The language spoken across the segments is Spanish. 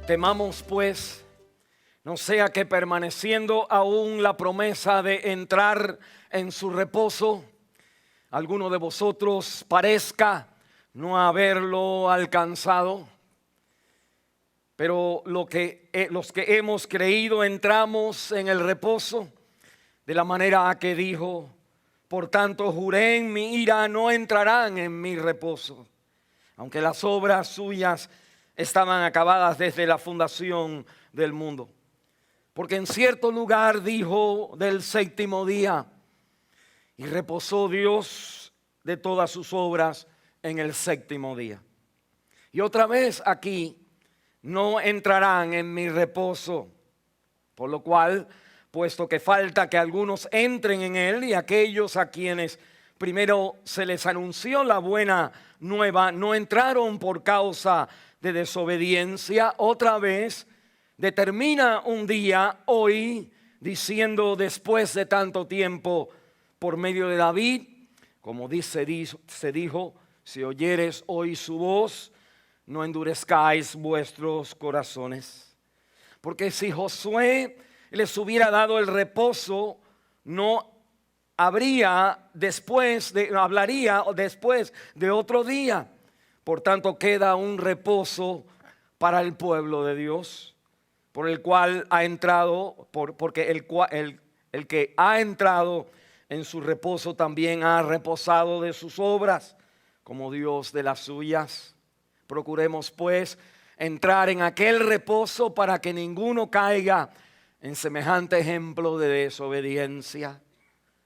Temamos pues, no sea que permaneciendo aún la promesa de entrar en su reposo, alguno de vosotros parezca no haberlo alcanzado. Pero los que hemos creído entramos en el reposo de la manera que dijo: por tanto juré en mi ira, no entrarán en mi reposo, aunque las obras suyas estaban acabadas desde la fundación del mundo. Porque en cierto lugar dijo del séptimo día: y reposó Dios de todas sus obras en el séptimo día. Y otra vez aquí: no entrarán en mi reposo. Por lo cual, puesto que falta que algunos entren en él, y aquellos a quienes primero se les anunció la buena nueva no entraron por causa de desobediencia, otra vez determina un día, hoy, diciendo después de tanto tiempo, por medio de David, como se dijo: si oyeres hoy su voz, no endurezcáis vuestros corazones. Porque si Josué les hubiera dado el reposo, no hablaría después de otro día. Por tanto, queda un reposo para el pueblo de Dios, por el cual ha entrado, porque el que ha entrado en su reposo también ha reposado de sus obras, como Dios de las suyas. Procuremos pues entrar en aquel reposo para que ninguno caiga en semejante ejemplo de desobediencia.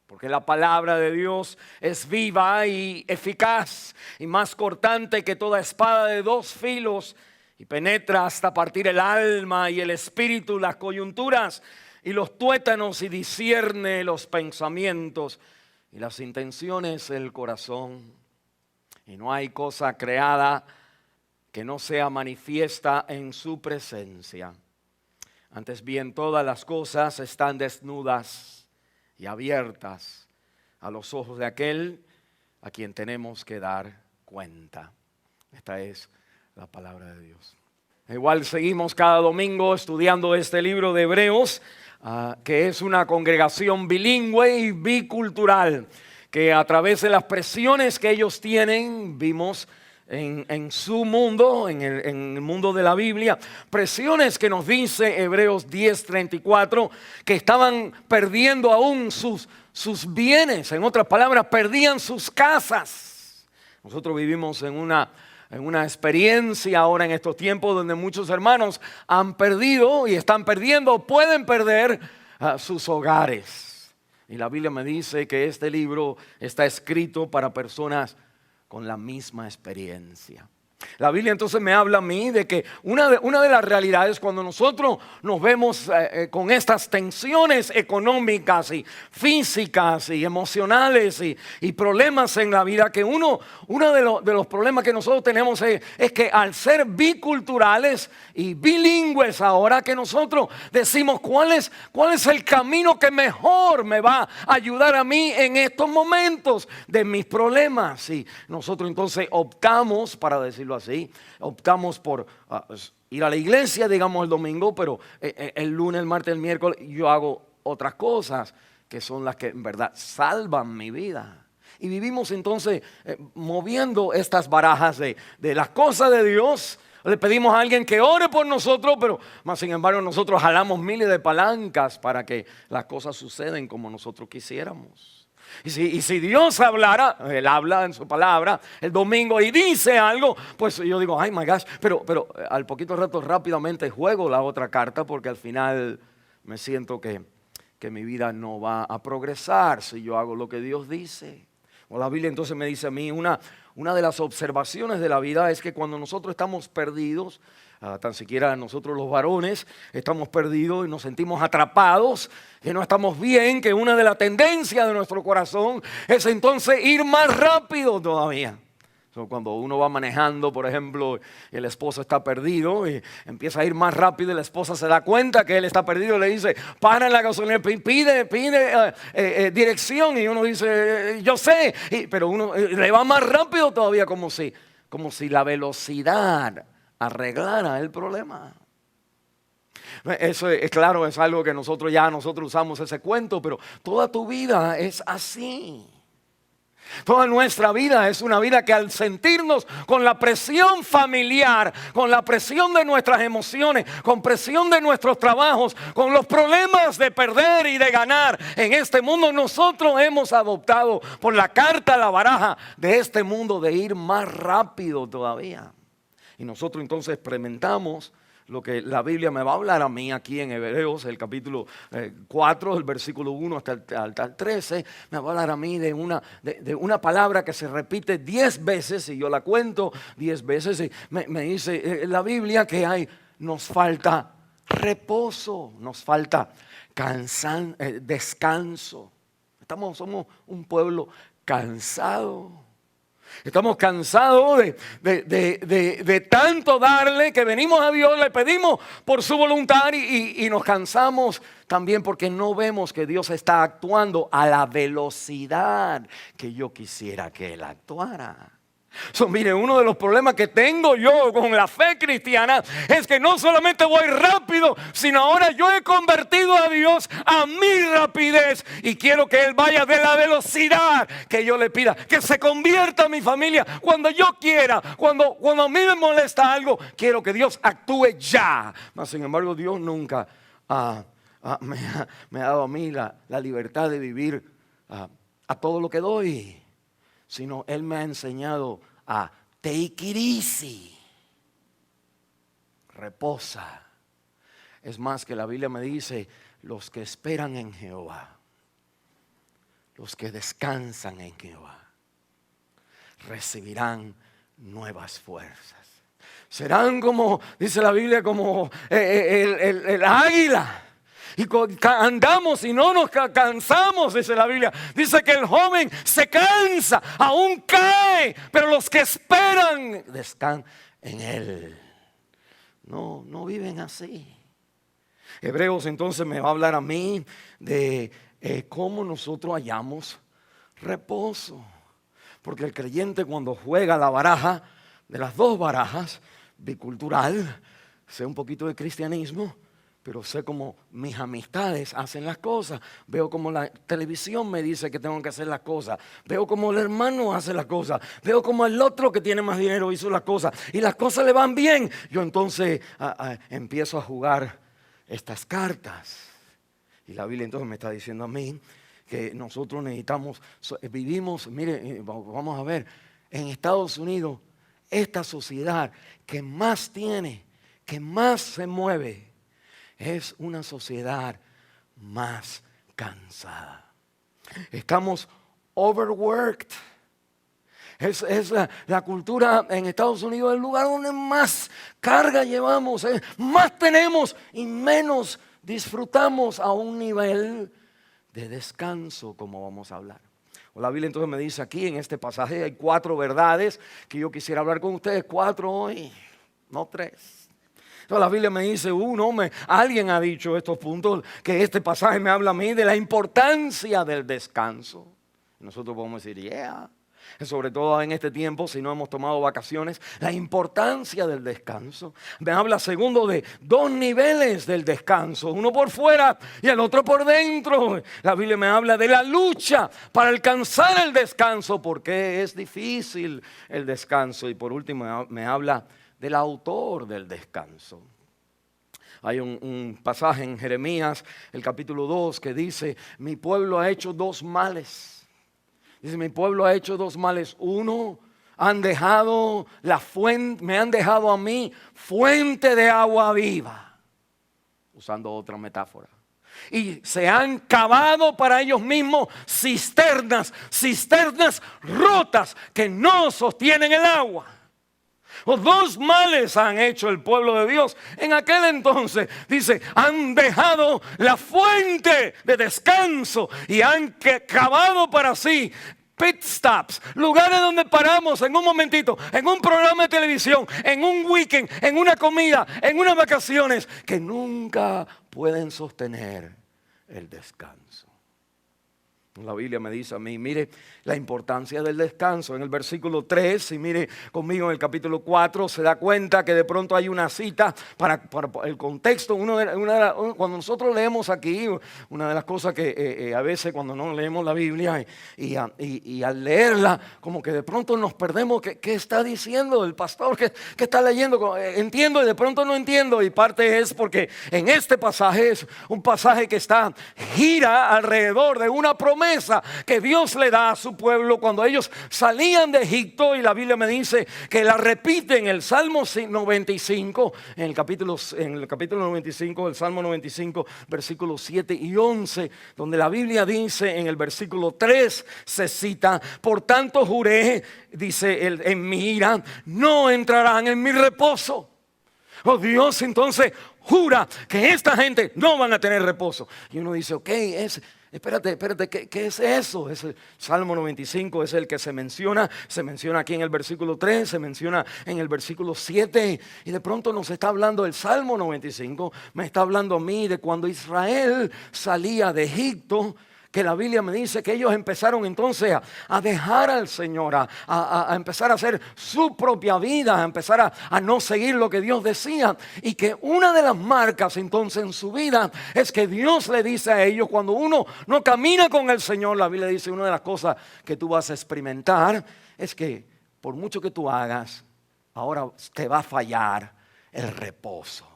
Porque la palabra de Dios es viva y eficaz y más cortante que toda espada de dos filos, y penetra hasta partir el alma y el espíritu, las coyunturas y los tuétanos, y discierne los pensamientos y las intenciones del corazón. Y no hay cosa creada que no sea manifiesta en su presencia. Antes bien, todas las cosas están desnudas y abiertas a los ojos de aquel a quien tenemos que dar cuenta. Esta es la palabra de Dios. Igual seguimos cada domingo estudiando este libro de Hebreos, que es una congregación bilingüe y bicultural, que a través de las presiones que ellos tienen, vimos en su mundo, en el mundo de la Biblia, presiones que nos dice Hebreos 10:34, que estaban perdiendo aún sus bienes. En otras palabras, perdían sus casas. Nosotros vivimos en una experiencia ahora en estos tiempos donde muchos hermanos han perdido y están perdiendo, pueden perder sus hogares. Y la Biblia me dice que este libro está escrito para personas con la misma experiencia. La Biblia entonces me habla a mí de que una de las realidades cuando nosotros nos vemos con estas tensiones económicas y físicas y emocionales y problemas en la vida, que uno de los problemas que nosotros tenemos es que al ser biculturales y bilingües ahora, que nosotros decimos cuál es el camino que mejor me va a ayudar a mí en estos momentos de mis problemas. Y nosotros entonces optamos, para decirlo así, optamos por ir a la iglesia, digamos, el domingo, pero el lunes, el martes, el miércoles yo hago otras cosas que son las que en verdad salvan mi vida. Y vivimos entonces moviendo estas barajas de las cosas de Dios. Le pedimos a alguien que ore por nosotros, pero más sin embargo nosotros jalamos miles de palancas para que las cosas sucedan como nosotros quisiéramos. Y si Dios hablara, Él habla en su palabra el domingo y dice algo, pues yo digo, ay my gosh, pero al poquito rato rápidamente juego la otra carta, porque al final me siento que mi vida no va a progresar si yo hago lo que Dios dice. O la Biblia entonces me dice a mí, una de las observaciones de la vida es que cuando nosotros estamos perdidos, tan siquiera nosotros los varones estamos perdidos y nos sentimos atrapados, que no estamos bien, que una de las tendencias de nuestro corazón es entonces ir más rápido todavía. Cuando uno va manejando, por ejemplo, el esposo está perdido y empieza a ir más rápido y la esposa se da cuenta que él está perdido y le dice, para en la gasolina, pide dirección, y uno dice, yo sé, pero uno le va más rápido todavía, como si la velocidad arreglara el problema. Eso es claro, es algo que nosotros usamos ese cuento, pero toda tu vida es así. Toda nuestra vida es una vida que al sentirnos con la presión familiar, con la presión de nuestras emociones, con presión de nuestros trabajos, con los problemas de perder y de ganar en este mundo, nosotros hemos adoptado por la carta a la baraja de este mundo de ir más rápido todavía. Y nosotros entonces experimentamos lo que la Biblia me va a hablar a mí aquí en Hebreos, el capítulo 4, el versículo 1 hasta el 13, me va a hablar a mí de una palabra que se repite 10 veces, y yo la cuento 10 veces, y me dice la Biblia que nos falta reposo, nos falta descanso. Somos un pueblo cansado. Estamos cansados de tanto darle, que venimos a Dios, le pedimos por su voluntad y nos cansamos también porque no vemos que Dios está actuando a la velocidad que yo quisiera que Él actuara. Mire, uno de los problemas que tengo yo con la fe cristiana es que no solamente voy rápido, sino ahora yo he convertido a Dios a mi rapidez y quiero que Él vaya de la velocidad que yo le pida, que se convierta mi familia cuando yo quiera, cuando a mí me molesta algo, quiero que Dios actúe ya. Mas sin embargo Dios nunca me ha dado a mí la libertad de vivir a todo lo que doy, sino Él me ha enseñado a take it easy, reposa. Es más, que la Biblia me dice, los que esperan en Jehová, los que descansan en Jehová, recibirán nuevas fuerzas. Serán como, dice la Biblia, como el águila. Y andamos y no nos cansamos, dice la Biblia. Dice que el joven se cansa, aún cae, pero los que esperan están en Él. No viven así. Hebreos entonces me va a hablar a mí de cómo nosotros hallamos reposo. Porque el creyente, cuando juega la baraja, de las dos barajas, bicultural, sé un poquito de cristianismo, pero sé cómo mis amistades hacen las cosas. Veo cómo la televisión me dice que tengo que hacer las cosas. Veo cómo el hermano hace las cosas. Veo cómo el otro que tiene más dinero hizo las cosas. Y las cosas le van bien. Yo entonces empiezo a jugar estas cartas. Y la Biblia entonces me está diciendo a mí que nosotros necesitamos, vivimos, mire, vamos a ver, en Estados Unidos, esta sociedad que más tiene, que más se mueve, es una sociedad más cansada. Estamos overworked. Es la cultura en Estados Unidos, el lugar donde más carga llevamos, más tenemos y menos disfrutamos a un nivel de descanso, como vamos a hablar. La Biblia entonces me dice aquí en este pasaje hay 4 verdades que yo quisiera hablar con ustedes, 4 hoy, no 3. La Biblia me dice, alguien ha dicho estos puntos, que este pasaje me habla a mí de la importancia del descanso. Nosotros podemos decir, sobre todo en este tiempo, si no hemos tomado vacaciones, la importancia del descanso. Me habla segundo de 2 niveles del descanso, uno por fuera y el otro por dentro. La Biblia me habla de la lucha para alcanzar el descanso, porque es difícil el descanso. Y por último me habla del autor del descanso. Hay un pasaje en Jeremías, el capítulo 2, que dice, mi pueblo ha hecho 2 males. Dice, mi pueblo ha hecho 2 males. Uno, han dejado la fuente, me han dejado a mí fuente de agua viva. Usando otra metáfora. Y se han cavado para ellos mismos cisternas rotas que no sostienen el agua. 2 males han hecho el pueblo de Dios en aquel entonces. Dice, han dejado la fuente de descanso y han cavado para sí pit stops, lugares donde paramos en un momentito, en un programa de televisión, en un weekend, en una comida, en unas vacaciones, que nunca pueden sostener el descanso. La Biblia me dice a mí, mire la importancia del descanso. En el versículo 3, y mire conmigo en el capítulo 4, se da cuenta que de pronto hay una cita para el contexto. Cuando nosotros leemos aquí, una de las cosas que a veces cuando no leemos la Biblia y al leerla, como que de pronto nos perdemos. ¿Qué está diciendo el pastor? ¿Qué está leyendo? Entiendo y de pronto no entiendo. Y parte es porque en este pasaje es un pasaje que gira alrededor de una promesa que Dios le da a su pueblo cuando ellos salían de Egipto, y la Biblia me dice que la repite en el Salmo 95, en el capítulo 95, el Salmo 95, versículos 7 y 11, donde la Biblia dice en el versículo 3, se cita: por tanto juré, dice él, en mi ira, no entrarán en mi reposo. Oh, Dios entonces jura que esta gente no van a tener reposo. Y uno dice, ok, espérate, ¿qué es eso? Es el Salmo 95, es el que se menciona aquí en el versículo 3, se menciona en el versículo 7, y de pronto nos está hablando el Salmo 95, me está hablando a mí de cuando Israel salía de Egipto, que la Biblia me dice que ellos empezaron entonces a dejar al Señor, a empezar a hacer su propia vida, a empezar a no seguir lo que Dios decía, y que una de las marcas entonces en su vida es que Dios le dice a ellos, cuando uno no camina con el Señor, la Biblia dice, una de las cosas que tú vas a experimentar es que por mucho que tú hagas, ahora te va a fallar el reposo.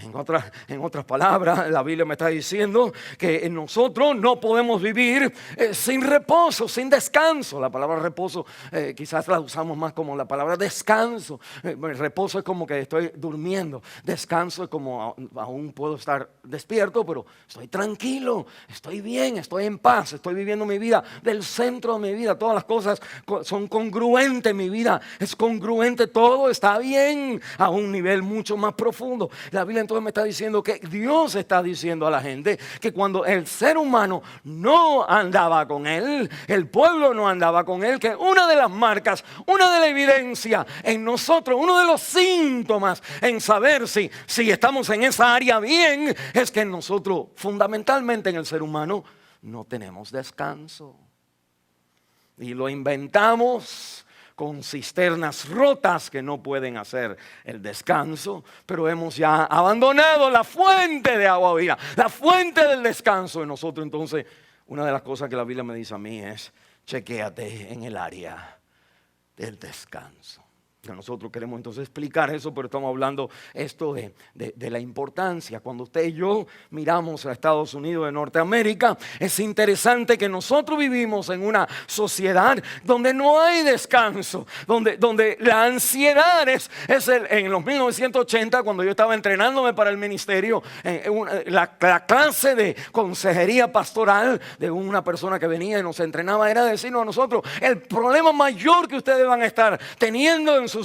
En otras palabras, la Biblia me está diciendo que nosotros no podemos vivir sin reposo, sin descanso. La palabra reposo quizás la usamos más como la palabra descanso. Reposo es como que estoy durmiendo. Descanso es como aún puedo estar despierto, pero estoy tranquilo, estoy bien, estoy en paz, estoy viviendo mi vida del centro de mi vida. Todas las cosas son congruentes, mi vida es congruente, todo está bien a un nivel mucho más profundo. La Biblia entonces me está diciendo que Dios está diciendo a la gente que cuando el ser humano no andaba con él, el pueblo no andaba con él, que una de las marcas, una de las evidencias en nosotros, uno de los síntomas en saber si estamos en esa área bien, es que nosotros fundamentalmente en el ser humano no tenemos descanso. Y lo inventamos con cisternas rotas que no pueden hacer el descanso, pero hemos ya abandonado la fuente de agua viva, la fuente del descanso en nosotros. Entonces, una de las cosas que la Biblia me dice a mí es: chequéate en el área del descanso. Nosotros queremos entonces explicar eso, pero estamos hablando esto de la importancia. Cuando usted y yo miramos a Estados Unidos de Norteamérica, es interesante que nosotros vivimos en una sociedad donde no hay descanso, donde la ansiedad en los 1980, cuando yo estaba entrenándome para el ministerio, la clase de consejería pastoral de una persona que venía y nos entrenaba era decirnos a nosotros: el problema mayor que ustedes van a estar teniendo en sus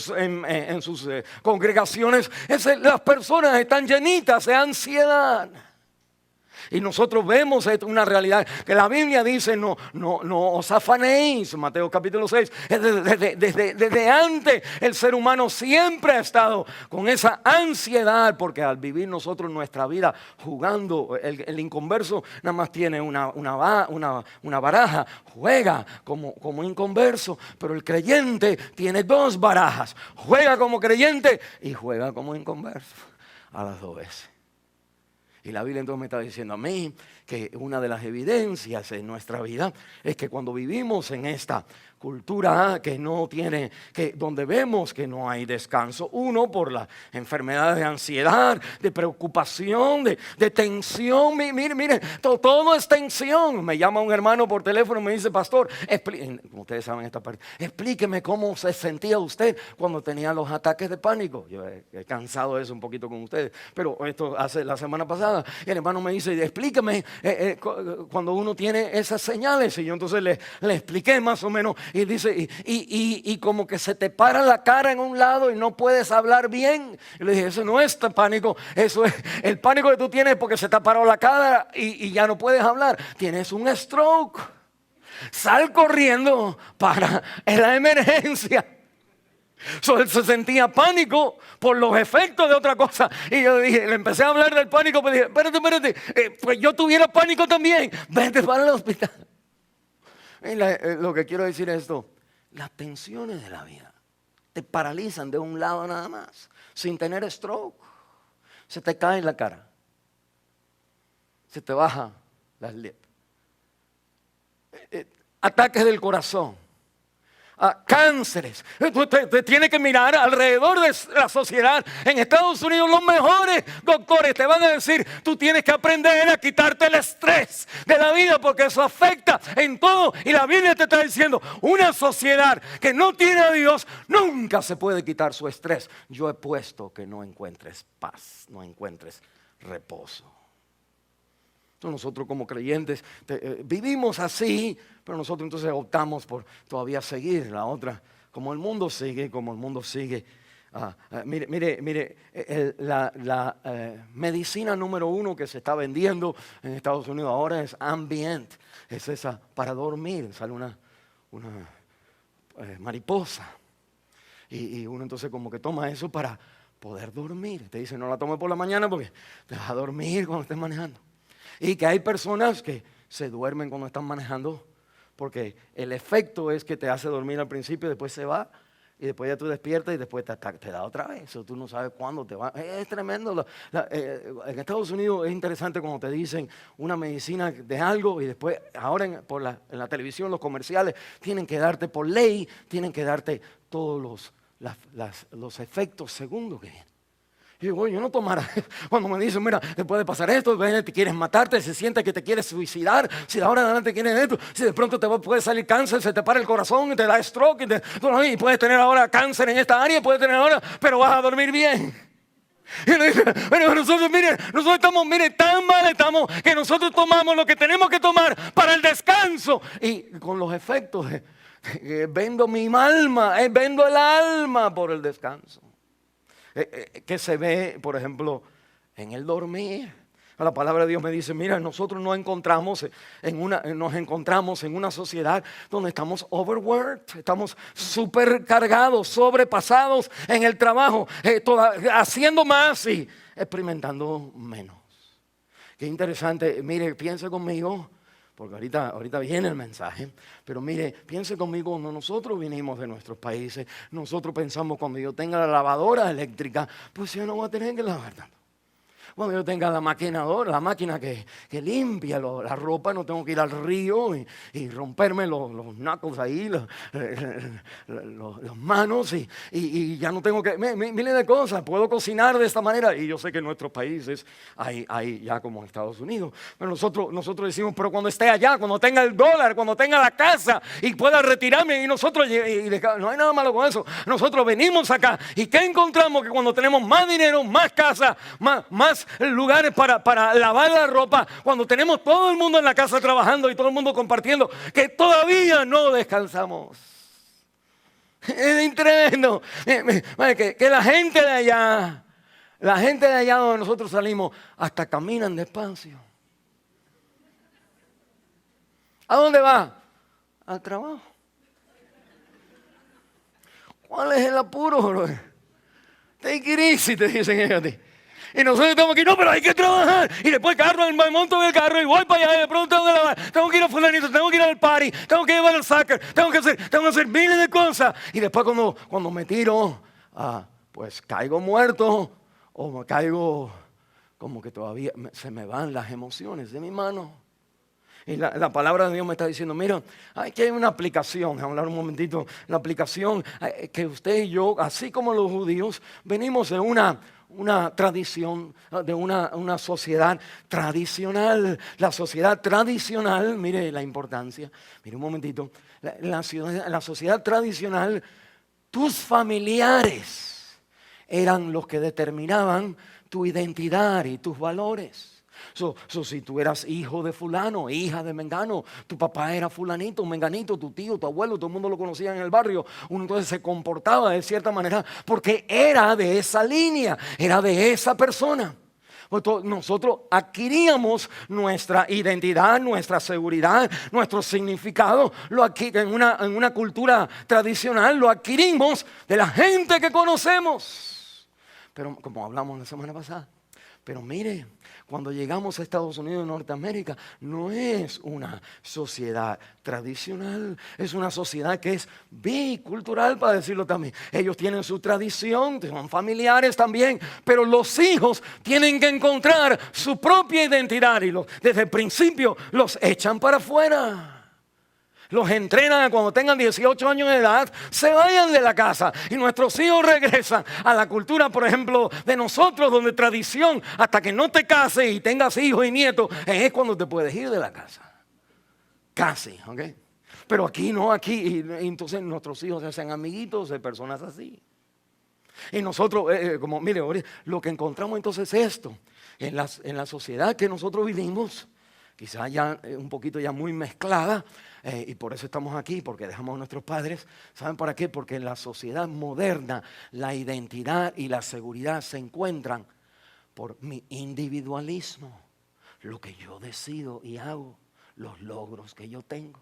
congregaciones es las personas están llenitas de ansiedad. Y nosotros vemos una realidad que la Biblia dice: no os afanéis. Mateo capítulo 6. Desde antes el ser humano siempre ha estado con esa ansiedad, porque al vivir nosotros nuestra vida jugando, el inconverso nada más tiene una baraja, juega como inconverso, pero el creyente tiene dos barajas, juega como creyente y juega como inconverso, a las dos veces. Y la Biblia entonces me está diciendo a mí que una de las evidencias en nuestra vida es que cuando vivimos en esta cultura donde vemos que no hay descanso, uno, por las enfermedades de ansiedad, de preocupación, de tensión. Mire, todo es tensión. Me llama un hermano por teléfono y me dice: pastor, como ustedes saben esta parte, explíqueme cómo se sentía usted cuando tenía los ataques de pánico. Yo he cansado de eso un poquito con ustedes, pero esto hace la semana pasada. Y el hermano me dice: explíqueme cuando uno tiene esas señales. Y yo entonces le expliqué más o menos. Y dice, y como que se te para la cara en un lado y no puedes hablar bien. Y le dije: eso no es pánico, eso es el pánico que tú tienes porque se te ha parado la cara y ya no puedes hablar. Tienes un stroke. Sal corriendo para la emergencia. Él se sentía pánico por los efectos de otra cosa. Y yo dije, le empecé a hablar del pánico, pero dije, espérate, pues yo tuviera pánico también. Vete para el hospital. Lo que quiero decir es esto: las tensiones de la vida te paralizan de un lado nada más, sin tener stroke. Se te cae en la cara, se te baja las lips, ataques del corazón, cánceres. Te tienes que mirar alrededor de la sociedad. En Estados Unidos los mejores doctores te van a decir: tú tienes que aprender a quitarte el estrés de la vida, porque eso afecta en todo. Y la Biblia te está diciendo: una sociedad que no tiene a Dios nunca se puede quitar su estrés. Yo he puesto que no encuentres paz, no encuentres reposo. Nosotros como creyentes vivimos así, pero nosotros entonces optamos por todavía seguir la otra, como el mundo sigue. Mire, la medicina número 1 que se está vendiendo en Estados Unidos ahora es Ambient. Es esa para dormir. Sale una mariposa. Y uno entonces como que toma eso para poder dormir. Te dice: no la tome por la mañana porque te vas a dormir cuando estés manejando. Y que hay personas que se duermen cuando están manejando, porque el efecto es que te hace dormir al principio y después se va, y después ya tú despiertas y después te da otra vez. Eso tú no sabes cuándo te va. Es tremendo. En Estados Unidos es interesante cuando te dicen una medicina de algo y después ahora en la televisión, los comerciales tienen que darte por ley, tienen que darte todos los efectos segundos que vienen. Y digo, yo no tomara. Cuando me dicen: mira, te puede pasar esto, te quieres matarte, se siente que te quieres suicidar, si de ahora en adelante quieres esto, si de pronto te puede salir cáncer, se te para el corazón, te da stroke, y puedes tener ahora cáncer en esta área, puedes tener ahora, pero vas a dormir bien. Y le dice: pero nosotros estamos, tan mal estamos que nosotros tomamos lo que tenemos que tomar para el descanso. Y con los efectos vendo mi alma, vendo el alma por el descanso. Que se ve, por ejemplo, en el dormir. La palabra de Dios me dice: mira, nosotros nos encontramos en una sociedad donde estamos overworked, estamos supercargados, sobrepasados en el trabajo, haciendo más y experimentando menos. Qué interesante. Mire, piense conmigo, porque ahorita viene el mensaje, pero mire, piense conmigo, cuando nosotros vinimos de nuestros países, nosotros pensamos: cuando yo tenga la lavadora eléctrica, pues yo no voy a tener que lavar tanto. Cuando yo tenga la máquina que limpia la ropa, no tengo que ir al río y romperme los knuckles ahí, las manos, y ya no tengo que, miles de cosas, puedo cocinar de esta manera. Y yo sé que en nuestros países hay ya como en Estados Unidos, pero nosotros decimos: pero cuando esté allá, cuando tenga el dólar, cuando tenga la casa y pueda retirarme, y nosotros, no hay nada malo con eso. Nosotros venimos acá, y ¿qué encontramos? Que cuando tenemos más dinero, más casa, más lugares para lavar la ropa, cuando tenemos todo el mundo en la casa trabajando y todo el mundo compartiendo, que todavía no descansamos. Es tremendo. Que la gente de allá donde nosotros salimos, hasta caminan despacio. ¿A dónde va? Al trabajo. ¿Cuál es el apuro, bro? Take it easy, te dicen ellos a ti. Y nosotros estamos aquí: no, pero hay que trabajar. Y después me monto en el carro y voy para allá, y de pronto tengo que lavar, tengo que ir a fulanito, tengo que ir al party, tengo que llevar al soccer, tengo que hacer miles de cosas. Y después cuando me tiro, pues caigo muerto, o me caigo como que todavía se me van las emociones de mi mano. Y la palabra de Dios me está diciendo: mira, aquí hay una aplicación. Vamos a hablar un momentito. La aplicación que usted y yo, así como los judíos, venimos de una tradición, de una sociedad tradicional. La sociedad tradicional, mire la importancia, mire un momentito, la sociedad tradicional, tus familiares eran los que determinaban tu identidad y tus valores. Si tú eras hijo de fulano, hija de mengano, tu papá era fulanito, menganito, tu tío, tu abuelo, todo el mundo lo conocía en el barrio, uno entonces se comportaba de cierta manera porque era de esa línea, era de esa persona. Nosotros adquiríamos nuestra identidad, nuestra seguridad, nuestro significado en una cultura tradicional, lo adquirimos de la gente que conocemos. Pero como hablamos la semana pasada, pero mire, cuando llegamos a Estados Unidos de Norteamérica, no es una sociedad tradicional, es una sociedad que es bicultural, para decirlo también. Ellos tienen su tradición, son familiares también, pero los hijos tienen que encontrar su propia identidad y desde el principio los echan para afuera. Los entrenan a cuando tengan 18 años de edad, se vayan de la casa. Y nuestros hijos regresan a la cultura, por ejemplo, de nosotros, donde tradición, hasta que no te cases y tengas hijos y nietos, es cuando te puedes ir de la casa. Casi, ¿ok? Pero aquí no, aquí, y entonces nuestros hijos se hacen amiguitos de personas así. Y nosotros, como mire, lo que encontramos entonces es esto. En la sociedad que nosotros vivimos, quizás ya un poquito ya muy mezclada, y por eso estamos aquí, porque dejamos a nuestros padres. ¿Saben para qué? Porque en la sociedad moderna la identidad y la seguridad se encuentran por mi individualismo, lo que yo decido y hago, los logros que yo tengo.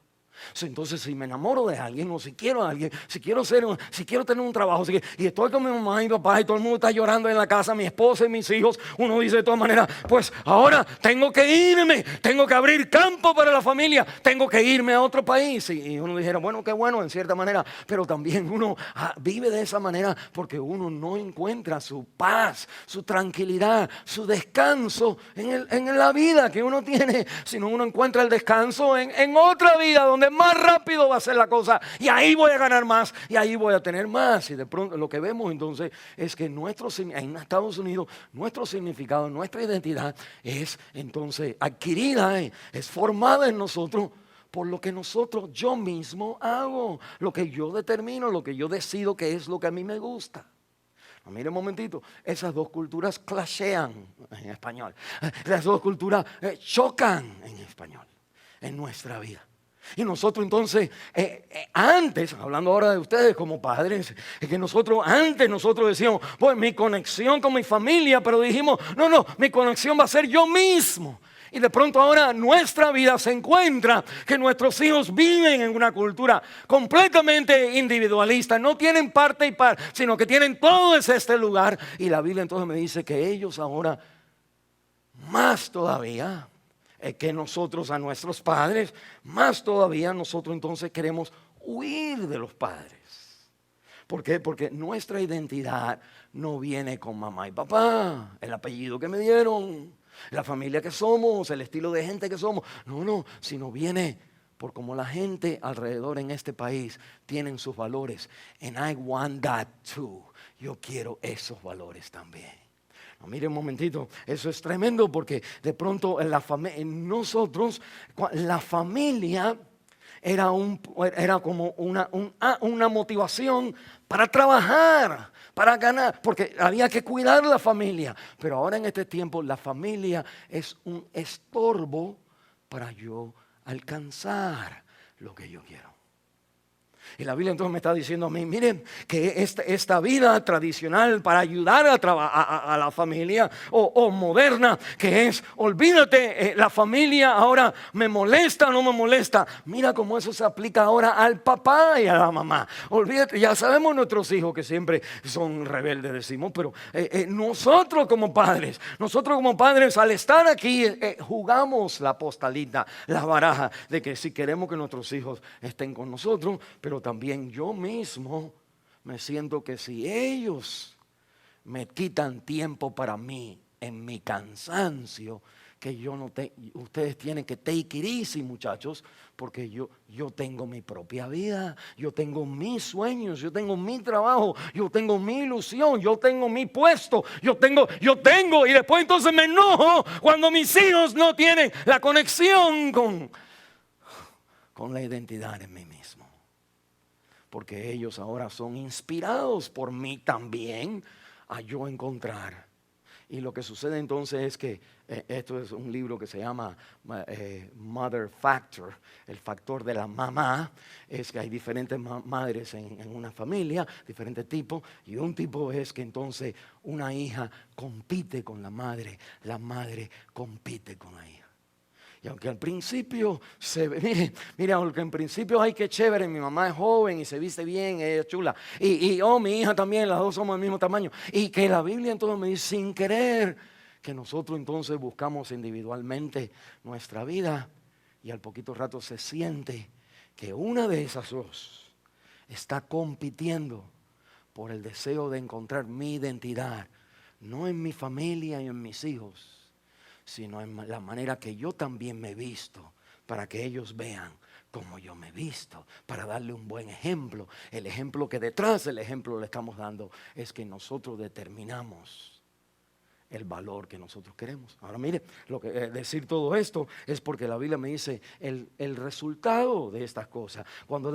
Entonces, si me enamoro de alguien o si quiero a alguien, si quiero tener un trabajo, y estoy con mi mamá y mi papá y todo el mundo está llorando en la casa, mi esposa y mis hijos, uno dice de todas maneras, pues ahora tengo que irme, tengo que abrir campo para la familia, tengo que irme a otro país. Y uno dijera, bueno, qué bueno en cierta manera, pero también uno vive de esa manera porque uno no encuentra su paz, su tranquilidad, su descanso en la vida que uno tiene, sino uno encuentra el descanso en otra vida donde más rápido va a ser la cosa y ahí voy a ganar más y ahí voy a tener más. Y de pronto lo que vemos entonces es que en Estados Unidos nuestro significado, nuestra identidad es entonces adquirida, es formada en nosotros por lo que yo mismo hago, lo que yo determino, lo que yo decido que es lo que a mí me gusta. Mire un momentito, esas dos culturas clashean en español, las dos culturas chocan en español, en nuestra vida. Y nosotros entonces, antes, hablando ahora de ustedes como padres, es que antes nosotros decíamos, pues mi conexión con mi familia, pero dijimos, no, mi conexión va a ser yo mismo. Y de pronto ahora nuestra vida se encuentra que nuestros hijos viven en una cultura completamente individualista. No tienen parte y par, sino que tienen todo este lugar. Y la Biblia entonces me dice que ellos ahora, más todavía, que nosotros a nuestros padres, más todavía nosotros entonces queremos huir de los padres. ¿Por qué? Porque nuestra identidad no viene con mamá y papá, el apellido que me dieron, la familia que somos, el estilo de gente que somos. No, sino viene por cómo la gente alrededor en este país tienen sus valores. And I want that too. Yo quiero esos valores también. Mire un momentito, eso es tremendo porque de pronto nosotros, la familia era como una motivación para trabajar, para ganar, porque había que cuidar la familia. Pero ahora en este tiempo la familia es un estorbo para yo alcanzar lo que yo quiero. Y la Biblia entonces me está diciendo a mí, miren, que esta vida tradicional para ayudar a la familia o moderna, que es, olvídate, la familia ahora me molesta o no me molesta. Mira cómo eso se aplica ahora al papá y a la mamá. Olvídate, ya sabemos nuestros hijos que siempre son rebeldes, decimos, pero nosotros como padres al estar aquí jugamos la postalita, la baraja de que si queremos que nuestros hijos estén con nosotros, pero también yo mismo me siento que si ellos me quitan tiempo para mí en mi cansancio, que ustedes tienen que take it easy, muchachos, porque yo tengo mi propia vida, yo tengo mis sueños, yo tengo mi trabajo, yo tengo mi ilusión, yo tengo mi puesto, yo tengo, y después entonces me enojo cuando mis hijos no tienen la conexión con la identidad en mí mismo. Porque ellos ahora son inspirados por mí también a yo encontrar Y lo que sucede entonces es que esto es un libro que se llama Mother Factor, el factor de la mamá. Es que hay diferentes madres en una familia, diferentes tipos. Y un tipo es que entonces una hija compite con la madre compite con la hija. Y aunque al principio mire, aunque en principio ay qué chévere, mi mamá es joven y se viste bien, ella es chula. Y mi hija también, las dos somos del mismo tamaño. Y que la Biblia entonces me dice, sin querer, que nosotros entonces buscamos individualmente nuestra vida. Y al poquito rato se siente que una de esas dos está compitiendo por el deseo de encontrar mi identidad. No en mi familia y en mis hijos, sino en la manera que yo también me he visto, para que ellos vean cómo yo me he visto, para darle un buen ejemplo. El ejemplo que detrás del ejemplo le estamos dando es que nosotros determinamos el valor que nosotros queremos. Ahora mire, decir todo esto es porque la Biblia me dice el resultado de estas cosas. Cuando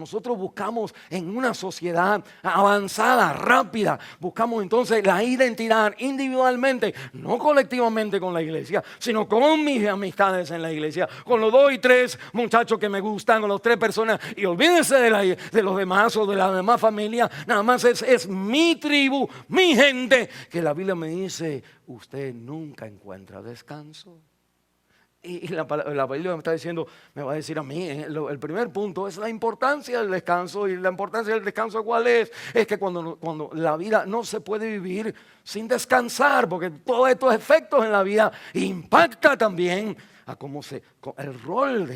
nosotros buscamos en una sociedad avanzada, rápida, buscamos entonces la identidad individualmente, no colectivamente con la iglesia, sino con mis amistades en la iglesia, con los 2 y 3 muchachos que me gustan, con las 3 personas, y olvídense de los demás o de la demás familia. Nada más es mi tribu, mi gente, que la Biblia me dice, usted nunca encuentra descanso. Y la Biblia me está diciendo, me va a decir a mí, el primer punto es la importancia del descanso. Y la importancia del descanso, ¿cuál es? Es que cuando la vida no se puede vivir sin descansar, porque todos estos efectos en la vida impacta también a el rol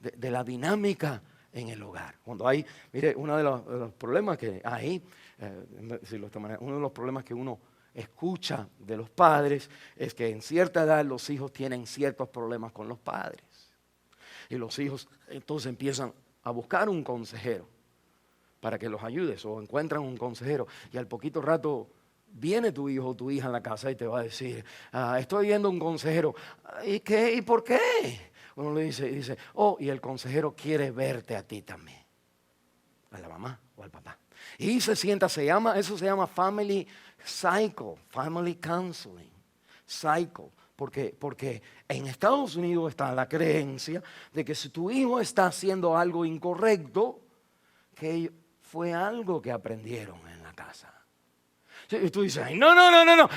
de la dinámica en el hogar. Cuando hay, mire, uno de los problemas que hay, decirlo de esta manera, uno de los problemas que uno escucha de los padres es que en cierta edad los hijos tienen ciertos problemas con los padres. Y los hijos entonces empiezan a buscar un consejero para que los ayudes, o encuentran un consejero, y al poquito rato viene tu hijo o tu hija en la casa y te va a decir, estoy viendo un consejero. ¿Y qué? ¿Y por qué? Uno le dice, y el consejero quiere verte a ti también, a la mamá o al papá. Y eso se llama family cycle, family counseling, cycle. Porque en Estados Unidos está la creencia de que si tu hijo está haciendo algo incorrecto, que fue algo que aprendieron en la casa. Y tú dices, ay, no.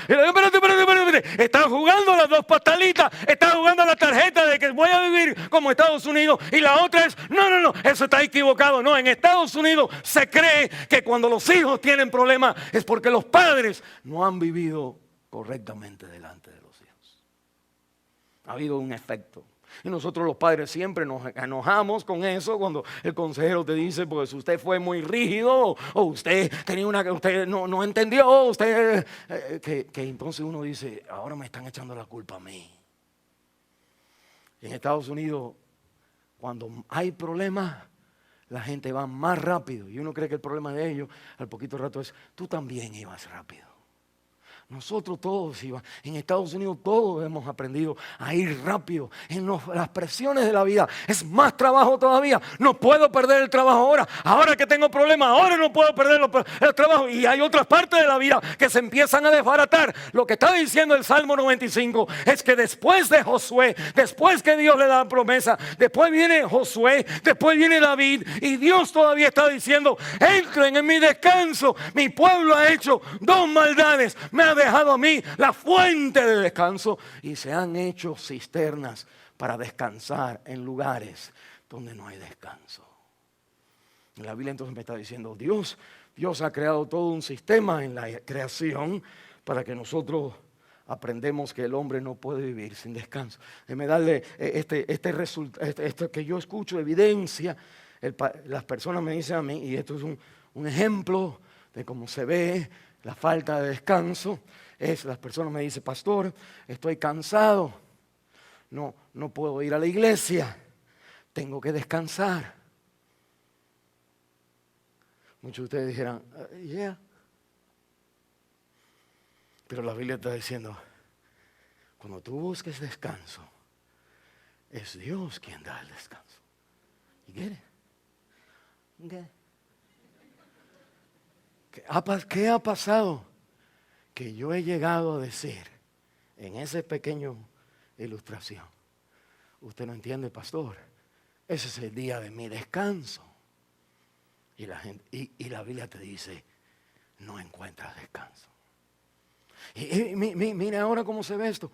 Espérate. Están jugando las 2 patalitas. Están jugando la tarjeta de que voy a vivir como Estados Unidos. Y la otra es, no, eso está equivocado. No, en Estados Unidos se cree que cuando los hijos tienen problemas es porque los padres no han vivido correctamente delante de los hijos. Ha habido un efecto. Y nosotros los padres siempre nos enojamos con eso cuando el consejero te dice, pues usted fue muy rígido, o usted usted no entendió, que entonces uno dice, ahora me están echando la culpa a mí. En Estados Unidos, cuando hay problemas, la gente va más rápido. Y uno cree que el problema de ellos, al poquito rato, es, tú también ibas rápido. Nosotros todos, en Estados Unidos todos hemos aprendido a ir rápido en las presiones de la vida. Es más trabajo todavía. No puedo perder el trabajo ahora. Ahora que tengo problemas, ahora no puedo perder el trabajo. Y hay otras partes de la vida que se empiezan a desbaratar. Lo que está diciendo el Salmo 95 es que después de Josué, después que Dios le da la promesa, después viene Josué, después viene David, y Dios todavía está diciendo, entren en mi descanso. Mi pueblo ha hecho 2 maldades. Me ha dejado a mí la fuente de descanso y se han hecho cisternas para descansar en lugares donde no hay descanso. La Biblia entonces me está diciendo, Dios ha creado todo un sistema en la creación para que nosotros aprendemos que el hombre no puede vivir sin descanso. Déjeme darle esto que yo escucho, evidencia. Las personas me dicen a mí, y esto es un ejemplo de cómo se ve la falta de descanso, las personas me dicen, pastor, estoy cansado, no puedo ir a la iglesia, tengo que descansar. Muchos de ustedes dijeran, yeah. Pero la Biblia está diciendo, cuando tú busques descanso, es Dios quien da el descanso. ¿Y qué? ¿Qué ha pasado? Que yo he llegado a decir, en ese pequeño ilustración. Usted no entiende, pastor. Ese es el día de mi descanso. Y la Biblia te dice, no encuentras descanso. Y mire ahora cómo se ve esto.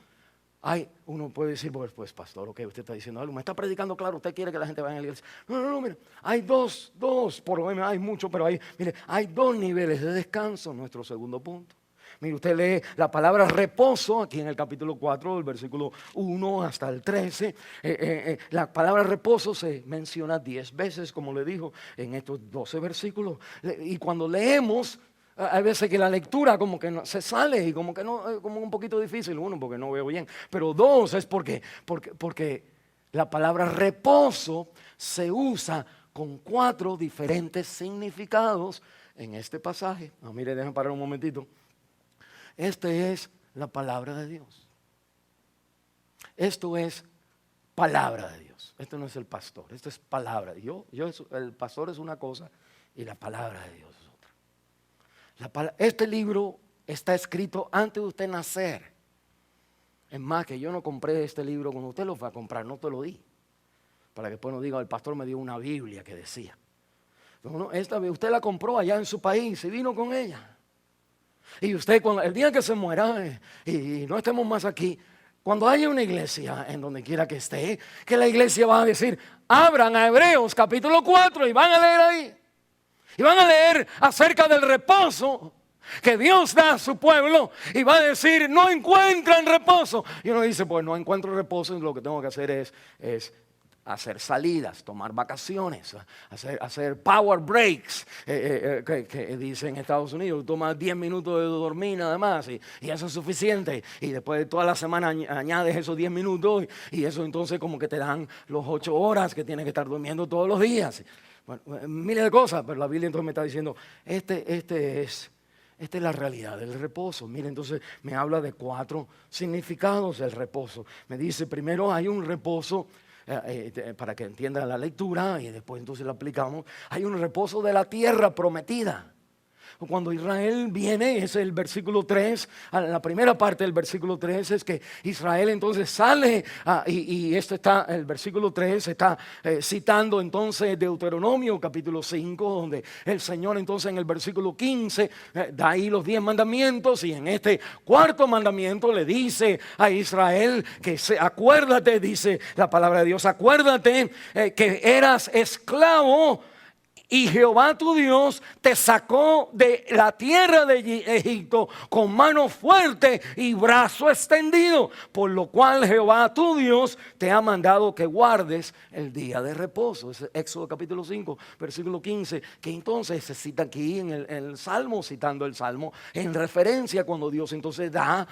Uno puede decir, pues pastor, ok, usted está diciendo algo, me está predicando claro, usted quiere que la gente vaya a la iglesia. No, mire, hay dos, por lo menos hay mucho, pero hay dos niveles de descanso, nuestro segundo punto. Mire, usted lee la palabra reposo aquí en el capítulo 4, el versículo 1 hasta el 13. La palabra reposo se menciona 10 veces, como le dijo, en estos 12 versículos. Y cuando leemos, hay veces que la lectura como que se sale y como que no, como un poquito difícil. Uno, porque no veo bien. Pero dos, es porque la palabra reposo se usa con 4 diferentes significados en este pasaje. Mire, déjenme parar un momentito. Esta es la palabra de Dios. Esto es palabra de Dios. Esto no es el pastor, esto es palabra. El pastor es una cosa y la palabra de Dios es otra. Este libro está escrito antes de usted nacer. Es más, que yo no compré este libro cuando usted lo fue a comprar, no te lo di. Para que después no diga, el pastor me dio una Biblia que decía. No, usted la compró allá en su país y vino con ella. Y usted, el día que se muera y no estemos más aquí, cuando haya una iglesia en donde quiera que esté, que la iglesia va a decir, abran a Hebreos capítulo 4 y van a leer ahí. Y van a leer acerca del reposo que Dios da a su pueblo y va a decir, no encuentran reposo. Y uno dice, pues no encuentro reposo y lo que tengo que hacer es hacer salidas, tomar vacaciones, hacer power breaks, que dicen en Estados Unidos, toma 10 minutos de dormir nada más y eso es suficiente. Y después de toda la semana añades esos 10 minutos y eso entonces como que te dan los 8 horas que tienes que estar durmiendo todos los días. Bueno, miles de cosas, pero la Biblia entonces me está diciendo, esta es la realidad del reposo. Mire, entonces me habla de 4 significados del reposo. Me dice, primero hay un reposo, para que entiendan la lectura y después entonces lo aplicamos. Hay un reposo de la tierra prometida. Cuando Israel viene, es el versículo 3, la primera parte del versículo 3 es que Israel entonces sale, y esto está, el versículo 3 está citando entonces Deuteronomio capítulo 5, donde el Señor entonces en el versículo 15 da ahí los 10 mandamientos, y en este cuarto mandamiento le dice a Israel que acuérdate, dice la palabra de Dios, acuérdate que eras esclavo y Jehová tu Dios te sacó de la tierra de Egipto con mano fuerte y brazo extendido, por lo cual Jehová tu Dios te ha mandado que guardes el día de reposo. Es Éxodo capítulo 5, versículo 15, que entonces se cita aquí en el Salmo, citando el Salmo, en referencia cuando Dios entonces da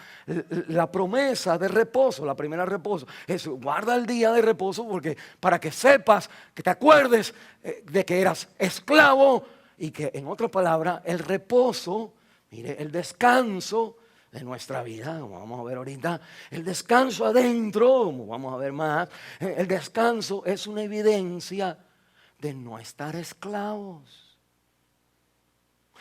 la promesa de reposo. La primera reposo es guarda el día de reposo, porque para que sepas, que te acuerdes de que eras esclavo, y que en otra palabra el reposo, mire, el descanso de nuestra vida, como vamos a ver ahorita, el descanso adentro, como vamos a ver más, el descanso es una evidencia de no estar esclavos.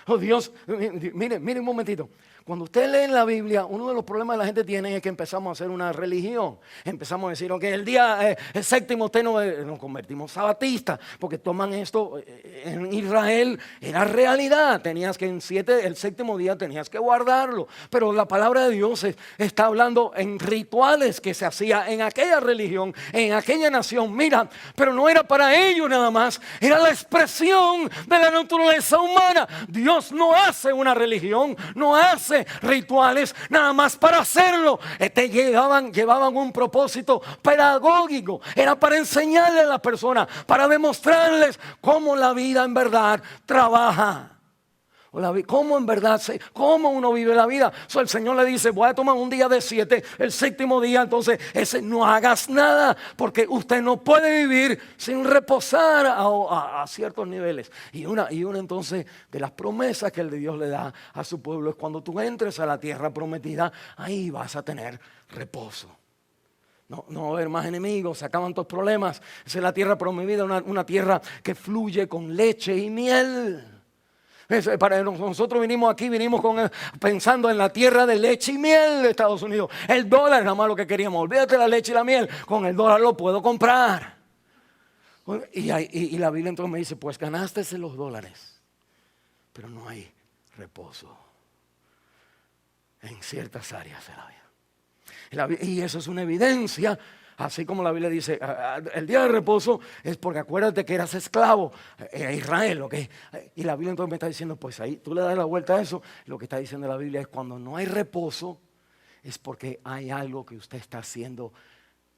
Oh Dios, mire un momentito. Cuando usted lee en la Biblia, uno de los problemas que la gente tiene es que empezamos a hacer una religión. Empezamos a decir, ok, el día el séptimo usted nos convertimos sabatistas, porque toman esto, en Israel era realidad. Tenías que el séptimo día tenías que guardarlo. Pero la palabra de Dios está hablando en rituales que se hacía en aquella religión, en aquella nación. Mira, pero no era para ellos nada más, era la expresión de la naturaleza humana. Dios no hace una religión, no hace rituales nada más para hacerlo. Llevaban un propósito pedagógico. Era para enseñarle a las personas, para demostrarles cómo la vida en verdad trabaja. Cómo en verdad, cómo uno vive la vida. El Señor le dice, voy a tomar un día de 7, el séptimo día, entonces no hagas nada, porque usted no puede vivir sin reposar a ciertos niveles. Y una entonces de las promesas que el Dios le da a su pueblo es cuando tú entres a la tierra prometida, ahí vas a tener reposo. No va a haber más enemigos, se acaban tus problemas. Esa es la tierra prometida, una tierra que fluye con leche y miel. Para nosotros vinimos pensando en la tierra de leche y miel de Estados Unidos. El dólar, nada más lo que queríamos. Olvídate de la leche y la miel. Con el dólar lo puedo comprar. Y la Biblia entonces me dice, pues ganaste los dólares, pero no hay reposo en ciertas áreas de la vida. Y eso es una evidencia. Así como la Biblia dice, el día de reposo es porque acuérdate que eras esclavo a Israel, ¿ok? Y la Biblia entonces me está diciendo, pues ahí tú le das la vuelta a eso. Lo que está diciendo la Biblia es cuando no hay reposo, es porque hay algo que usted está haciendo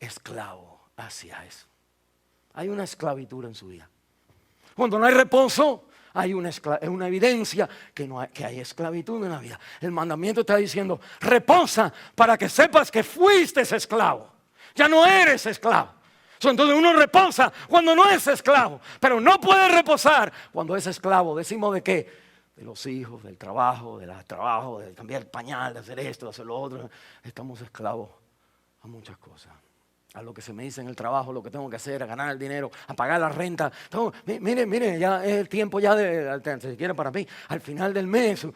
esclavo hacia eso. Hay una esclavitud en su vida. Cuando no hay reposo, hay una evidencia que hay esclavitud en la vida. El mandamiento está diciendo, reposa para que sepas que fuiste esclavo. Ya no eres esclavo. Entonces uno reposa cuando no es esclavo, pero no puede reposar cuando es esclavo. ¿Decimos de qué? De los hijos, del trabajo, de cambiar el pañal, de hacer esto, de hacer lo otro. Estamos esclavos a muchas cosas. A lo que se me dice en el trabajo, lo que tengo que hacer, a ganar el dinero, a pagar la renta. Mire, ya es el tiempo ya si quiere para mí, al final del mes,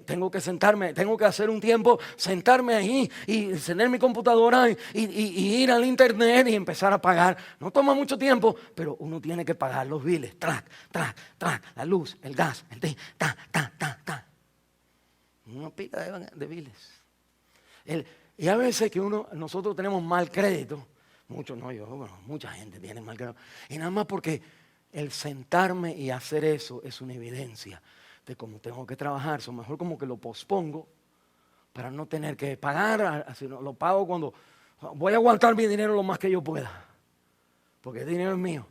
tengo que sentarme, tengo que hacer un tiempo, sentarme ahí y encender mi computadora y ir al internet y empezar a pagar. No toma mucho tiempo, pero uno tiene que pagar los biles, la luz, el gas, una pila de biles. Y a veces que nosotros tenemos mal crédito, muchos no, mucha gente tiene mal crédito, y nada más porque el sentarme y hacer eso es una evidencia de cómo tengo que trabajar. Mejor como que lo pospongo para no tener que pagar, así lo pago cuando voy a aguantar mi dinero lo más que yo pueda, porque el dinero es mío,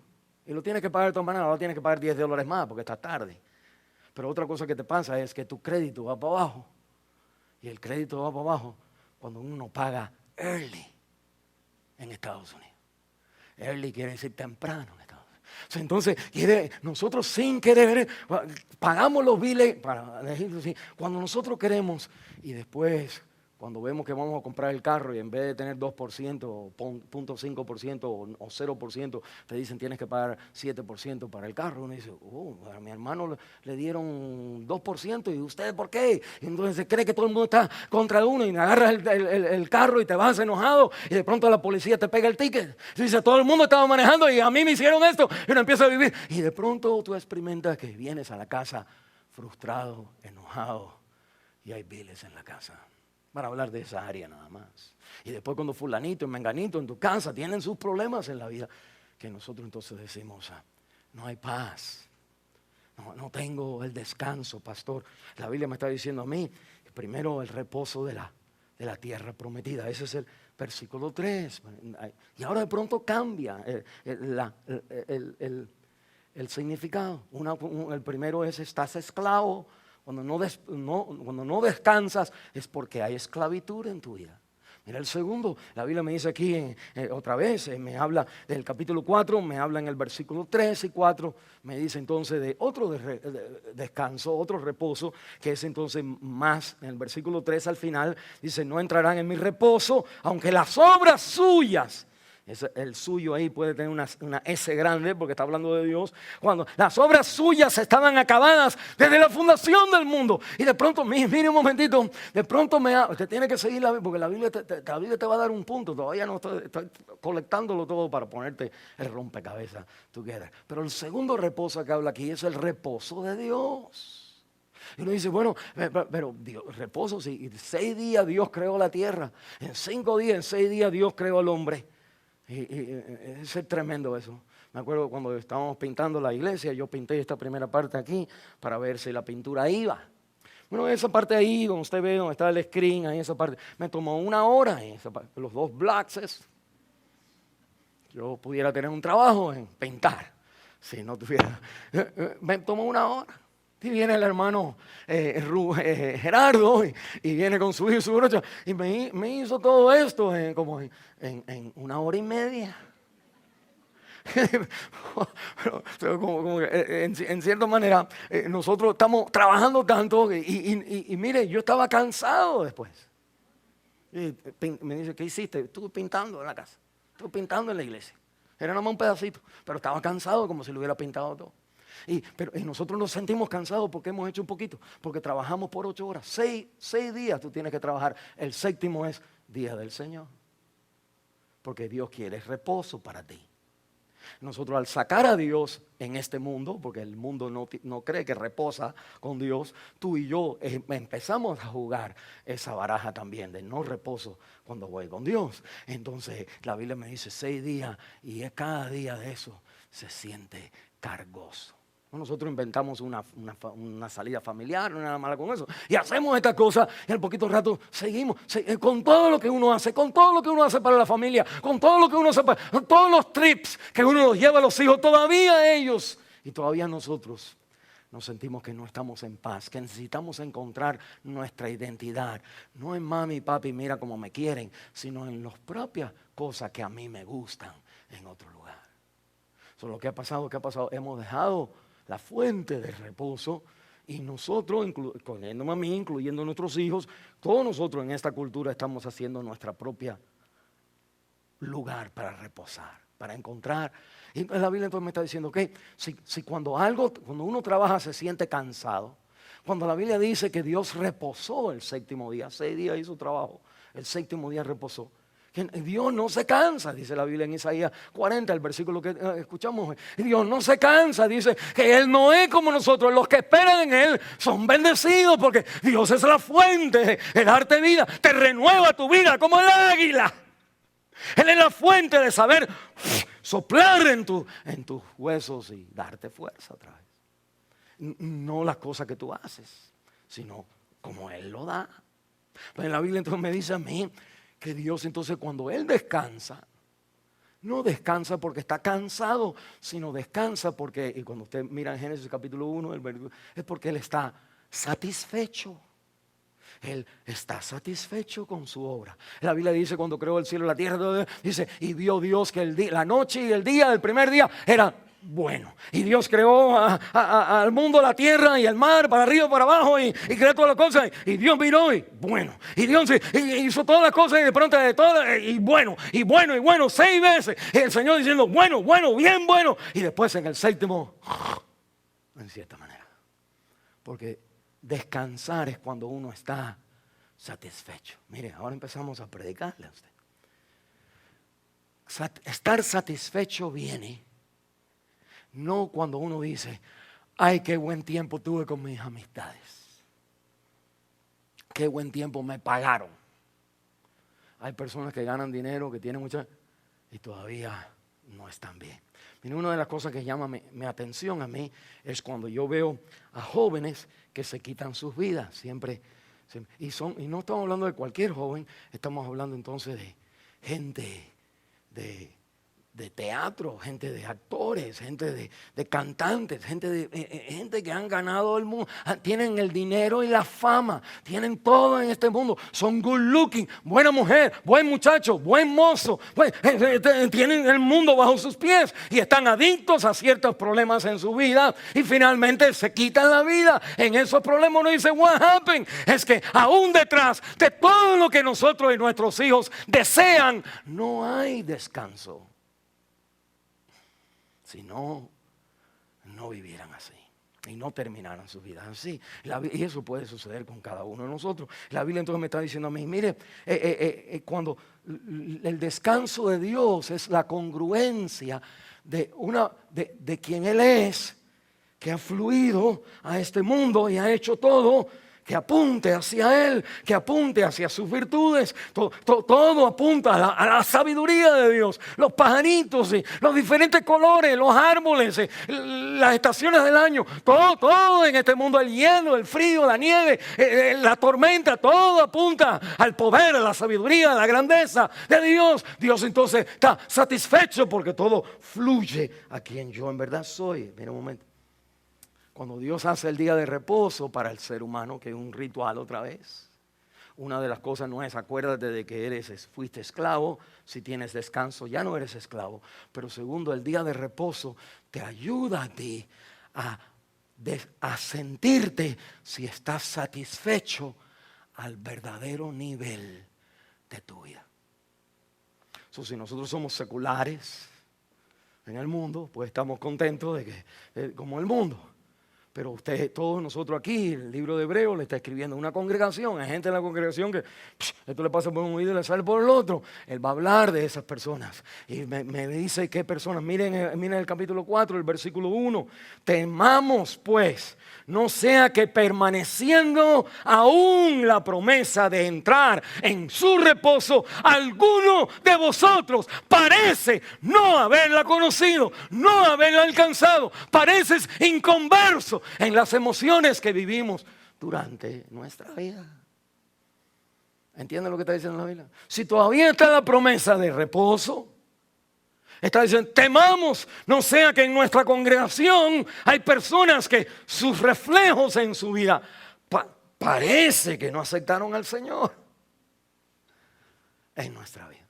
y lo tienes que pagar de todas maneras. Ahora tienes que pagar $10 más porque está tarde. Pero otra cosa que te pasa es que tu crédito va para abajo, y el crédito va para abajo cuando uno paga early en Estados Unidos. Early quiere decir temprano en Estados Unidos. Entonces, nosotros sin querer pagamos los biles, para decirlo así, cuando nosotros queremos, y después cuando vemos que vamos a comprar el carro y en vez de tener 2%, 0.5% o 0%, te dicen tienes que pagar 7% para el carro. Uno dice, a mi hermano le dieron 2% y usted ¿por qué? Y entonces se cree que todo el mundo está contra uno y agarras el carro y te vas enojado y de pronto la policía te pega el ticket. Y dice, todo el mundo estaba manejando y a mí me hicieron esto. Y uno empieza a vivir y de pronto tú experimentas que vienes a la casa frustrado, enojado y hay biles en la casa. Para hablar de esa área nada más. Y después cuando fulanito y menganito en tu casa tienen sus problemas en la vida, que nosotros entonces decimos, no hay paz, no tengo el descanso, pastor. La Biblia me está diciendo a mí, primero el reposo de la tierra prometida. Ese es el versículo 3. Y ahora de pronto cambia el significado. El primero es estás esclavo. Cuando no descansas es porque hay esclavitud en tu vida. Mira el segundo, la Biblia me dice aquí otra vez, me habla del capítulo 4, me habla en el versículo 3 y 4, me dice entonces de otro descanso, otro reposo, que es entonces más, en el versículo 3 al final, dice, no entrarán en mi reposo, aunque las obras suyas. El suyo ahí puede tener una S grande porque está hablando de Dios. Cuando las obras suyas estaban acabadas desde la fundación del mundo. Y de pronto, mire un momentito, de pronto usted tiene que seguir porque la Biblia te va a dar un punto. Todavía no estoy colectándolo todo para ponerte el rompecabezas together. Pero el segundo reposo que habla aquí es el reposo de Dios. Y uno dice, bueno, pero Dios, reposo, si 6 días Dios creó la tierra, en 5 días, en 6 días Dios creó al hombre. Y es tremendo eso. Me acuerdo cuando estábamos pintando la iglesia, yo pinté esta primera parte aquí para ver si la pintura iba. Bueno, esa parte ahí, donde usted ve, donde está el screen, ahí esa parte, me tomó 1 hora, los 2 blocks. Yo pudiera tener un trabajo en pintar, si no tuviera. Me tomó 1 hora. Y viene el hermano Gerardo y viene con su hijo y su brocha y me hizo todo esto como en 1 hora y media. Pero como que, en cierta manera nosotros estamos trabajando tanto y mire, yo estaba cansado después. Y me dice, ¿qué hiciste? Estuve pintando en la casa, estuve pintando en la iglesia. Era nomás un pedacito, pero estaba cansado como si lo hubiera pintado todo. Pero nosotros nos sentimos cansados porque hemos hecho un poquito, porque trabajamos por 8 horas. 6 días tú tienes que trabajar. El séptimo es día del Señor. Porque Dios quiere reposo para ti. Nosotros al sacar a Dios en este mundo, porque el mundo no cree que reposa con Dios, tú y yo empezamos a jugar esa baraja también de no reposo cuando voy con Dios. Entonces la Biblia me dice 6 días y cada día de eso se siente cargoso. Nosotros inventamos una salida familiar, no hay nada malo con eso. Y hacemos esta cosa y al poquito rato seguimos con todo lo que uno hace, con todo lo que uno hace para la familia, con todo lo que uno hace con todos los trips que uno los lleva a los hijos, todavía ellos y todavía nosotros nos sentimos que no estamos en paz, que necesitamos encontrar nuestra identidad. No en mami y papi, mira cómo me quieren, sino en las propias cosas que a mí me gustan en otro lugar. Eso es lo que ha pasado, hemos dejado la fuente de reposo y nosotros, incluyéndome a mí, incluyendo a nuestros hijos, todos nosotros en esta cultura estamos haciendo nuestra propia lugar para reposar, para encontrar. Y la Biblia entonces me está diciendo que si cuando uno trabaja se siente cansado, cuando la Biblia dice que Dios reposó el séptimo día, 6 días hizo trabajo, el séptimo día reposó. Dios no se cansa, dice la Biblia en Isaías 40, el versículo que escuchamos. Dios no se cansa, dice que Él no es como nosotros. Los que esperan en Él son bendecidos porque Dios es la fuente de darte vida. Te renueva tu vida como el águila. Él es la fuente de saber soplar en tus huesos y darte fuerza otra vez. No las cosas que tú haces, sino como Él lo da. Pero en la Biblia entonces me dice a mí que Dios entonces cuando Él descansa, no descansa porque está cansado, sino descansa porque, y cuando usted mira en Génesis capítulo 1, es porque Él está satisfecho. Él está satisfecho con su obra. La Biblia dice cuando creó el cielo y la tierra, dice, y vio Dios que la noche y el día, el primer día, era bueno. Y Dios creó al mundo, la tierra y el mar, para arriba, para abajo, y creó todas las cosas. Y Dios miró y bueno. Y Dios hizo todas las cosas y de pronto de todas, y bueno, 6 veces. Y el Señor diciendo, bueno, bien bueno. Y después en el séptimo, en cierta manera. Porque descansar es cuando uno está satisfecho. Mire, ahora empezamos a predicarle a usted. Estar satisfecho viene no cuando uno dice, ay, qué buen tiempo tuve con mis amistades. Qué buen tiempo me pagaron. Hay personas que ganan dinero, que tienen mucha y todavía no están bien. Mira, una de las cosas que llama mi atención a mí es cuando yo veo a jóvenes que se quitan sus vidas. Siempre y no estamos hablando de cualquier joven, estamos hablando entonces de gente de teatro, gente de actores, gente de cantantes, gente que han ganado el mundo, tienen el dinero y la fama, tienen todo en este mundo, son good looking, buena mujer, buen muchacho, buen mozo, tienen el mundo bajo sus pies y están adictos a ciertos problemas en su vida y finalmente se quitan la vida. En esos problemas uno dice, what happened? Es que aún detrás de todo lo que nosotros y nuestros hijos desean, no hay descanso. Si no vivieran así y no terminaran sus vidas así. Y eso puede suceder con cada uno de nosotros. La Biblia entonces me está diciendo a mí, mire, cuando el descanso de Dios es la congruencia de quien Él es, que ha fluido a este mundo y ha hecho todo, que apunte hacia Él, que apunte hacia sus virtudes. Todo apunta a la sabiduría de Dios. Los pajaritos, los diferentes colores, los árboles, las estaciones del año. Todo en este mundo, el hielo, el frío, la nieve, la tormenta, todo apunta al poder, a la sabiduría, a la grandeza de Dios. Dios entonces está satisfecho porque todo fluye a quien yo en verdad soy. Mira un momento. Cuando Dios hace el día de reposo para el ser humano, que es un ritual otra vez, una de las cosas no es, acuérdate de que fuiste esclavo, si tienes descanso ya no eres esclavo. Pero segundo, el día de reposo te ayuda a ti a sentirte si estás satisfecho al verdadero nivel de tu vida. Si nosotros somos seculares, en el mundo, pues estamos contentos de que, como el mundo. Pero usted, todos nosotros aquí, el libro de Hebreos le está escribiendo a una congregación. Hay gente en la congregación que esto le pasa por un oído y le sale por el otro. Él va a hablar de esas personas. Y me dice qué personas. Miren el capítulo 4, el versículo 1. Temamos pues, no sea que permaneciendo aún la promesa de entrar en su reposo, alguno de vosotros parece no haberla conocido, no haberla alcanzado. Pareces inconverso en las emociones que vivimos durante nuestra vida. ¿Entienden lo que está diciendo la Biblia? Si todavía está la promesa de reposo, está diciendo, temamos, no sea que en nuestra congregación hay personas que sus reflejos en su vida parece que no aceptaron al Señor en nuestra vida.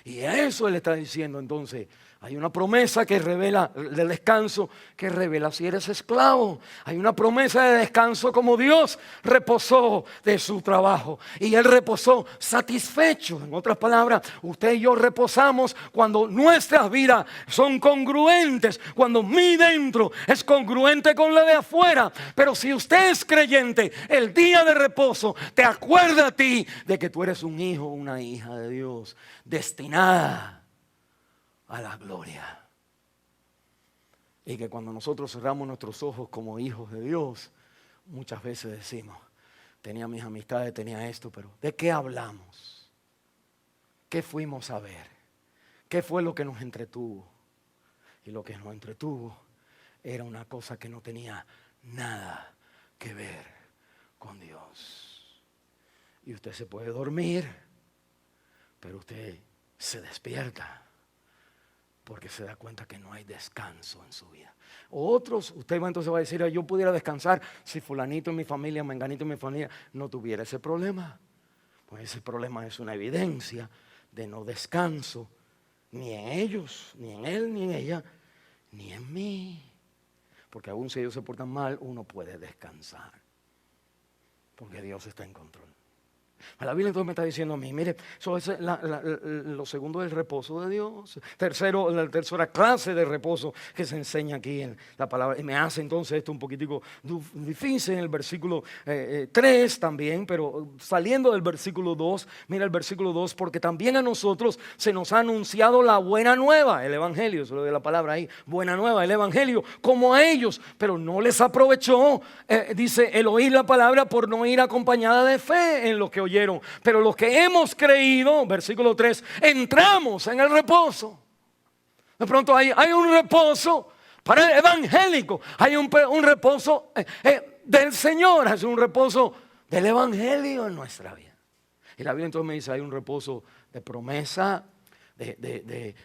Y a eso Él está diciendo entonces. Hay una promesa que revela del descanso, que revela si eres esclavo. Hay una promesa de descanso como Dios reposó de su trabajo. Y Él reposó satisfecho. En otras palabras, usted y yo reposamos cuando nuestras vidas son congruentes. Cuando mi dentro es congruente con la de afuera. Pero si usted es creyente, el día de reposo te acuerda a ti de que tú eres un hijo o una hija de Dios destinada a la gloria. Y que cuando nosotros cerramos nuestros ojos como hijos de Dios, muchas veces decimos, tenía mis amistades, tenía esto, pero ¿de qué hablamos? ¿Qué fuimos a ver? ¿Qué fue lo que nos entretuvo? Y lo que nos entretuvo era una cosa que no tenía nada que ver con Dios. Y usted se puede dormir, pero usted se despierta porque se da cuenta que no hay descanso en su vida. Otros, usted entonces va a decir, yo pudiera descansar si fulanito en mi familia, menganito en mi familia no tuviera ese problema. Pues ese problema es una evidencia de no descanso, ni en ellos, ni en él, ni en ella, ni en mí. Porque aún si ellos se portan mal, uno puede descansar. Porque Dios está en control. La Biblia entonces me está diciendo a mí, mire, eso es lo segundo del reposo de Dios. Tercero, la tercera clase de reposo que se enseña aquí en la palabra. Y me hace entonces esto un poquitico difícil en el versículo 3 también, pero saliendo del versículo 2, mira el versículo 2, porque también a nosotros se nos ha anunciado la buena nueva, el evangelio, eso es lo de la palabra ahí, buena nueva, el evangelio, como a ellos, pero no les aprovechó, dice, el oír la palabra por no ir acompañada de fe en lo que oyeron. Pero los que hemos creído, versículo 3, entramos en el reposo. De pronto hay un reposo para el evangélico, hay un reposo del Señor, es un reposo del evangelio en nuestra vida. Y la Biblia entonces me dice, hay un reposo de promesa, de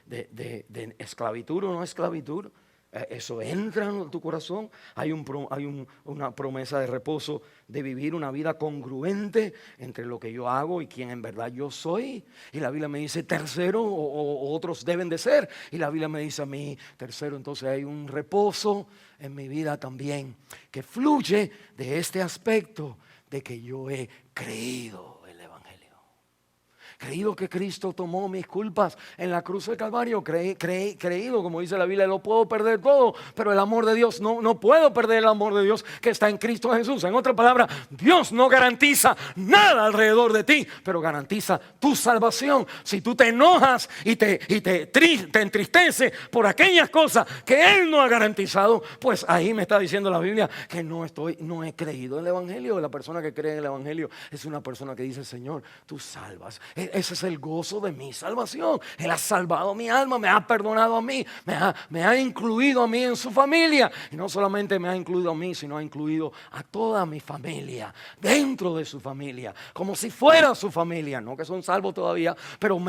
esclavitud o no esclavitud. Eso entra en tu corazón. Hay una promesa de reposo de vivir una vida congruente entre lo que yo hago y quién en verdad yo soy. Y la Biblia me dice tercero, o otros deben de ser. Y la Biblia me dice a mí tercero. Entonces hay un reposo en mi vida también que fluye de este aspecto de que yo he creído. Creído que Cristo tomó mis culpas en la cruz del Calvario. Creído, como dice la Biblia, lo puedo perder todo, pero el amor de Dios, no puedo perder el amor de Dios que está en Cristo Jesús. En otras palabras, Dios no garantiza nada alrededor de ti, pero garantiza tu salvación. Si tú te enojas y te entristeces por aquellas cosas que Él no ha garantizado, pues ahí me está diciendo la Biblia que no he creído en el Evangelio. La persona que cree en el Evangelio es una persona que dice, Señor, tú salvas. Ese es el gozo de mi salvación. Él ha salvado mi alma, me ha perdonado a mí, me ha incluido a mí en su familia. Y no solamente me ha incluido a mí, sino ha incluido a toda mi familia, dentro de su familia, como si fuera su familia. No que son salvos todavía, pero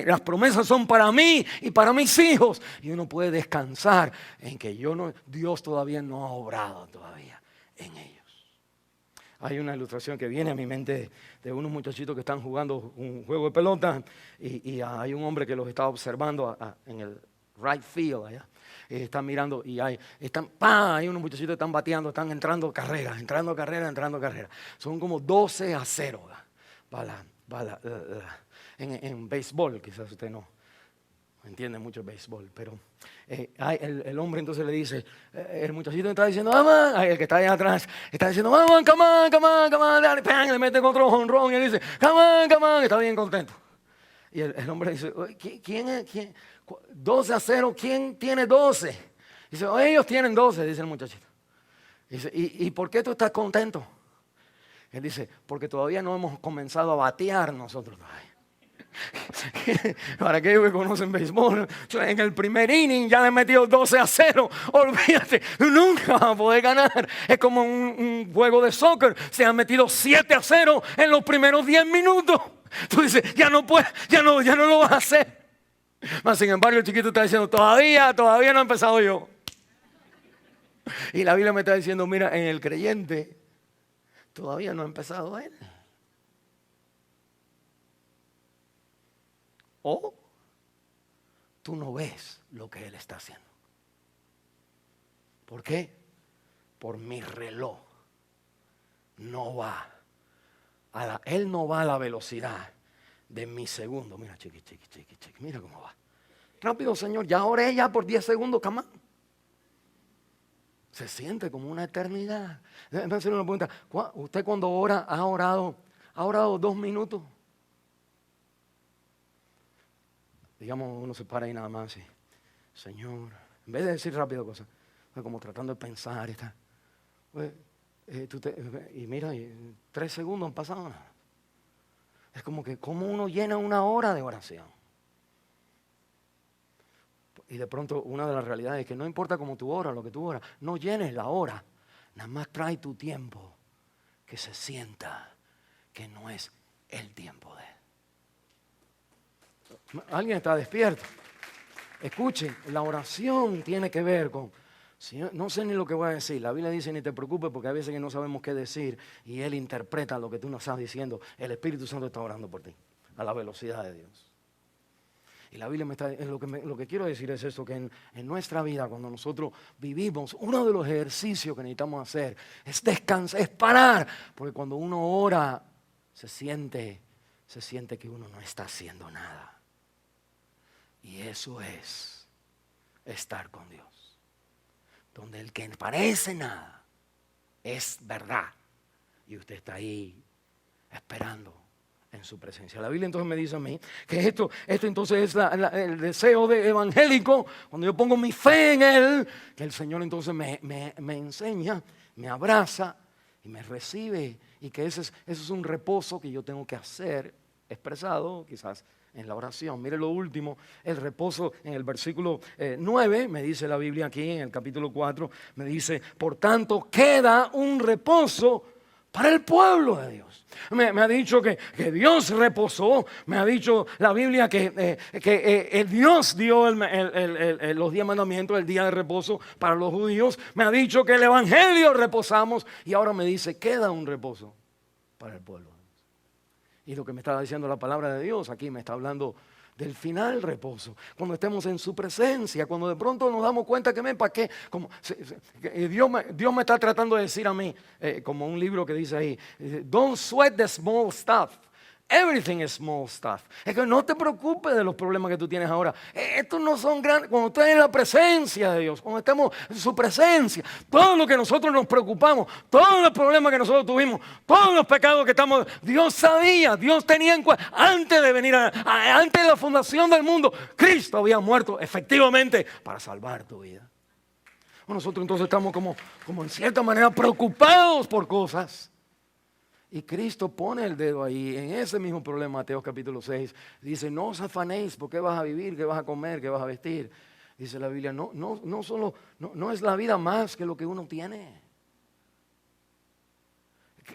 las promesas son para mí y para mis hijos. Y uno puede descansar en que Dios todavía no ha obrado todavía en ellos. Hay una ilustración que viene a mi mente de unos muchachitos que están jugando un juego de pelota y hay un hombre que los está observando en el right field allá. Están mirando y hay unos muchachitos que están bateando, están entrando carreras. Son como 12-0 en béisbol, quizás usted no entiende mucho el béisbol, pero el hombre entonces le dice, el muchachito está diciendo, mamá, el que está ahí atrás, está diciendo, mamá, come on, dale, ¡pam! Le mete otro jonrón y él dice, come on, está bien contento. Y el hombre dice, ¿quién es? 12-0, ¿quién tiene 12? Dice, ellos tienen 12, dice el muchachito. Dice, ¿y por qué tú estás contento? Él dice, porque todavía no hemos comenzado a batear nosotros. Para aquellos que conocen béisbol, en el primer inning ya le he metido 12-0. Olvídate, nunca vas a poder ganar. Es como un juego de soccer. Se han metido 7-0 en los primeros 10 minutos. Tú dices, ya no puedes, ya no lo vas a hacer. Mas sin embargo el chiquito está diciendo, todavía no he empezado yo. Y la Biblia me está diciendo, mira, en el creyente todavía no ha empezado él. O tú no ves lo que él está haciendo. ¿Por qué? Por mi reloj. Él no va a la velocidad de mi segundo. Mira, chiqui, mira cómo va. Rápido, Señor, ya oré ya por 10 segundos, camán. Se siente como una eternidad. Déjame hacer una pregunta. ¿Usted cuando ora ha orado 2 minutos? Digamos, uno se para ahí nada más y, Señor, en vez de decir rápido cosas, como tratando de pensar y tal. Y mira, 3 segundos han pasado nada. Es como que cómo uno llena una hora de oración. Y de pronto una de las realidades es que no importa cómo tú oras, lo que tú oras, no llenes la hora. Nada más trae tu tiempo que se sienta que no es el tiempo de él. Alguien está despierto. Escuchen, la oración tiene que ver con, no sé ni lo que voy a decir. La Biblia dice ni te preocupes porque a veces que no sabemos qué decir y Él interpreta lo que tú nos estás diciendo. El Espíritu Santo está orando por ti a la velocidad de Dios. Y la Biblia lo que quiero decir es esto, que en nuestra vida cuando nosotros vivimos, uno de los ejercicios que necesitamos hacer es descansar, es parar. Porque cuando uno ora se siente que uno no está haciendo nada. Y eso es estar con Dios. Donde el que parece nada es verdad. Y usted está ahí esperando en su presencia. La Biblia entonces me dice a mí que esto entonces es el deseo evangélico. Cuando yo pongo mi fe en Él, que el Señor entonces me enseña, me abraza y me recibe. Y que ese es un reposo que yo tengo que hacer, expresado quizás en la oración. Mire lo último, el reposo en el versículo 9, me dice la Biblia aquí en el capítulo 4, me dice, por tanto queda un reposo para el pueblo de Dios. Me ha dicho que Dios reposó. Me ha dicho la Biblia que Dios dio los 10 mandamientos, el día de reposo para los judíos. Me ha dicho que el evangelio reposamos. Y ahora me dice, queda un reposo para el pueblo. Y lo que me está diciendo la palabra de Dios aquí me está hablando del final reposo, cuando estemos en su presencia, cuando de pronto nos damos cuenta que ¿para qué? Dios me está tratando de decir a mí, como un libro que dice ahí, don't sweat the small stuff. Everything is small stuff. Es que no te preocupes de los problemas que tú tienes ahora. Estos no son grandes. Cuando estás en la presencia de Dios, cuando estamos en su presencia, todo lo que nosotros nos preocupamos, todos los problemas que nosotros tuvimos, todos los pecados que estamos, Dios sabía, Dios tenía en cuenta. Antes de venir, antes de la fundación del mundo, Cristo había muerto efectivamente para salvar tu vida. Nosotros entonces estamos como en cierta manera preocupados por cosas. Y Cristo pone el dedo ahí, en ese mismo problema, Mateo capítulo 6. Dice, no os afanéis por qué vas a vivir, qué vas a comer, qué vas a vestir. Dice la Biblia, no es la vida más que lo que uno tiene.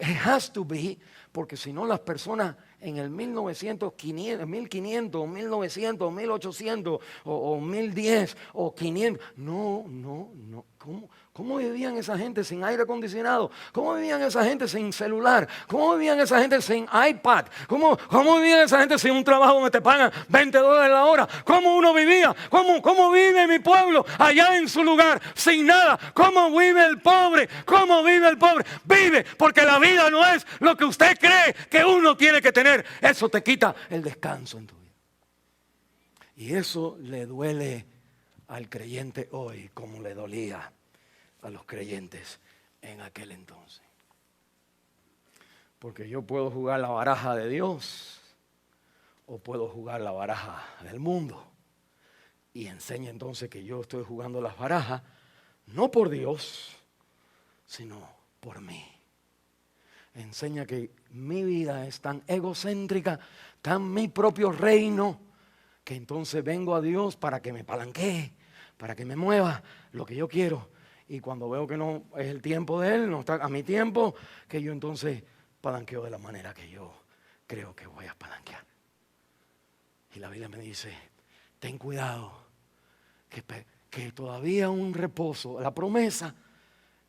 It has to be, porque si no las personas en el 1500, 1900, 1800 o 1010 o 500, no. ¿Cómo vivían esa gente sin aire acondicionado? ¿Cómo vivían esa gente sin celular? ¿Cómo vivían esa gente sin iPad? ¿Cómo vivían esa gente sin un trabajo donde te pagan $20 la hora? ¿Cómo uno vivía? ¿Cómo vive mi pueblo allá en su lugar sin nada? ¿Cómo vive el pobre? ¿Cómo vive el pobre? Vive porque la vida no es lo que usted cree que uno tiene que tener. Eso te quita el descanso en tu vida. Y eso le duele al creyente hoy como le dolía a los creyentes en aquel entonces. Porque yo puedo jugar la baraja de Dios o puedo jugar la baraja del mundo. Y enseña entonces que yo estoy jugando las barajas no por Dios, sino por mí. Enseña que mi vida es tan egocéntrica, tan mi propio reino, que entonces vengo a Dios para que me palanquee, para que me mueva lo que yo quiero. Y cuando veo que no es el tiempo de Él, no está a mi tiempo, que yo entonces palanqueo de la manera que yo creo que voy a palanquear. Y la Biblia me dice, ten cuidado, que todavía un reposo, la promesa,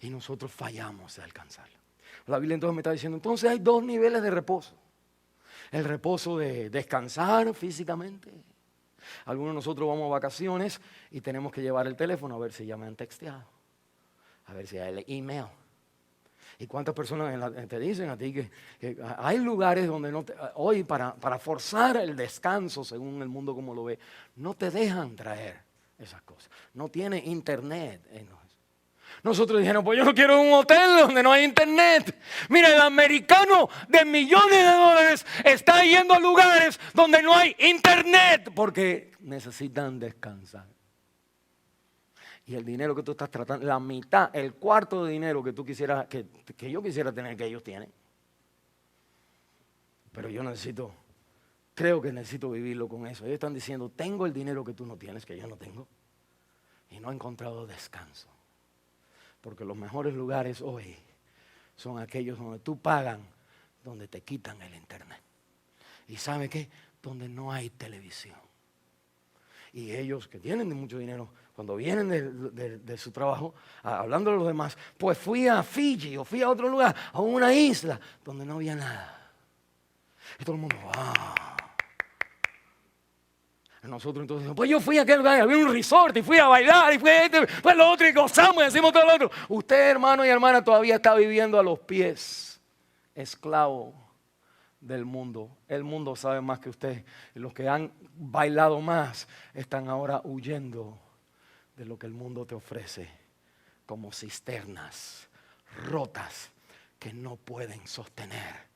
y nosotros fallamos de alcanzarla. La Biblia entonces me está diciendo, entonces hay dos niveles de reposo. El reposo de descansar físicamente. Algunos de nosotros vamos a vacaciones y tenemos que llevar el teléfono a ver si ya me han texteado, a ver si hay el email. ¿Y cuántas personas te dicen a ti que hay lugares donde hoy para forzar el descanso, según el mundo como lo ve, no te dejan traer esas cosas? No tiene internet en los... Nosotros dijeron, pues yo no quiero un hotel donde no hay internet. Mira, el americano de millones de dólares está yendo a lugares donde no hay internet porque necesitan descansar. Y el dinero que tú estás tratando, la mitad, el cuarto de dinero que tú quisieras, que yo quisiera tener, que ellos tienen. Pero yo creo que necesito vivirlo con eso. Ellos están diciendo, tengo el dinero que tú no tienes, que yo no tengo. Y no he encontrado descanso. Porque los mejores lugares hoy son aquellos donde tú pagan, donde te quitan el internet. ¿Y sabe qué? Donde no hay televisión. Y ellos que tienen mucho dinero, cuando vienen de su trabajo, hablando de los demás, pues fui a Fiji o fui a otro lugar, a una isla donde no había nada. Y todo el mundo, Nosotros entonces, pues yo fui a aquel lugar, había un resort y fui a bailar y fue lo otro y gozamos y hacemos todo lo otro. Usted, hermano y hermana, todavía está viviendo a los pies, esclavo del mundo. El mundo sabe más que usted. Los que han bailado más están ahora huyendo de lo que el mundo te ofrece como cisternas rotas que no pueden sostener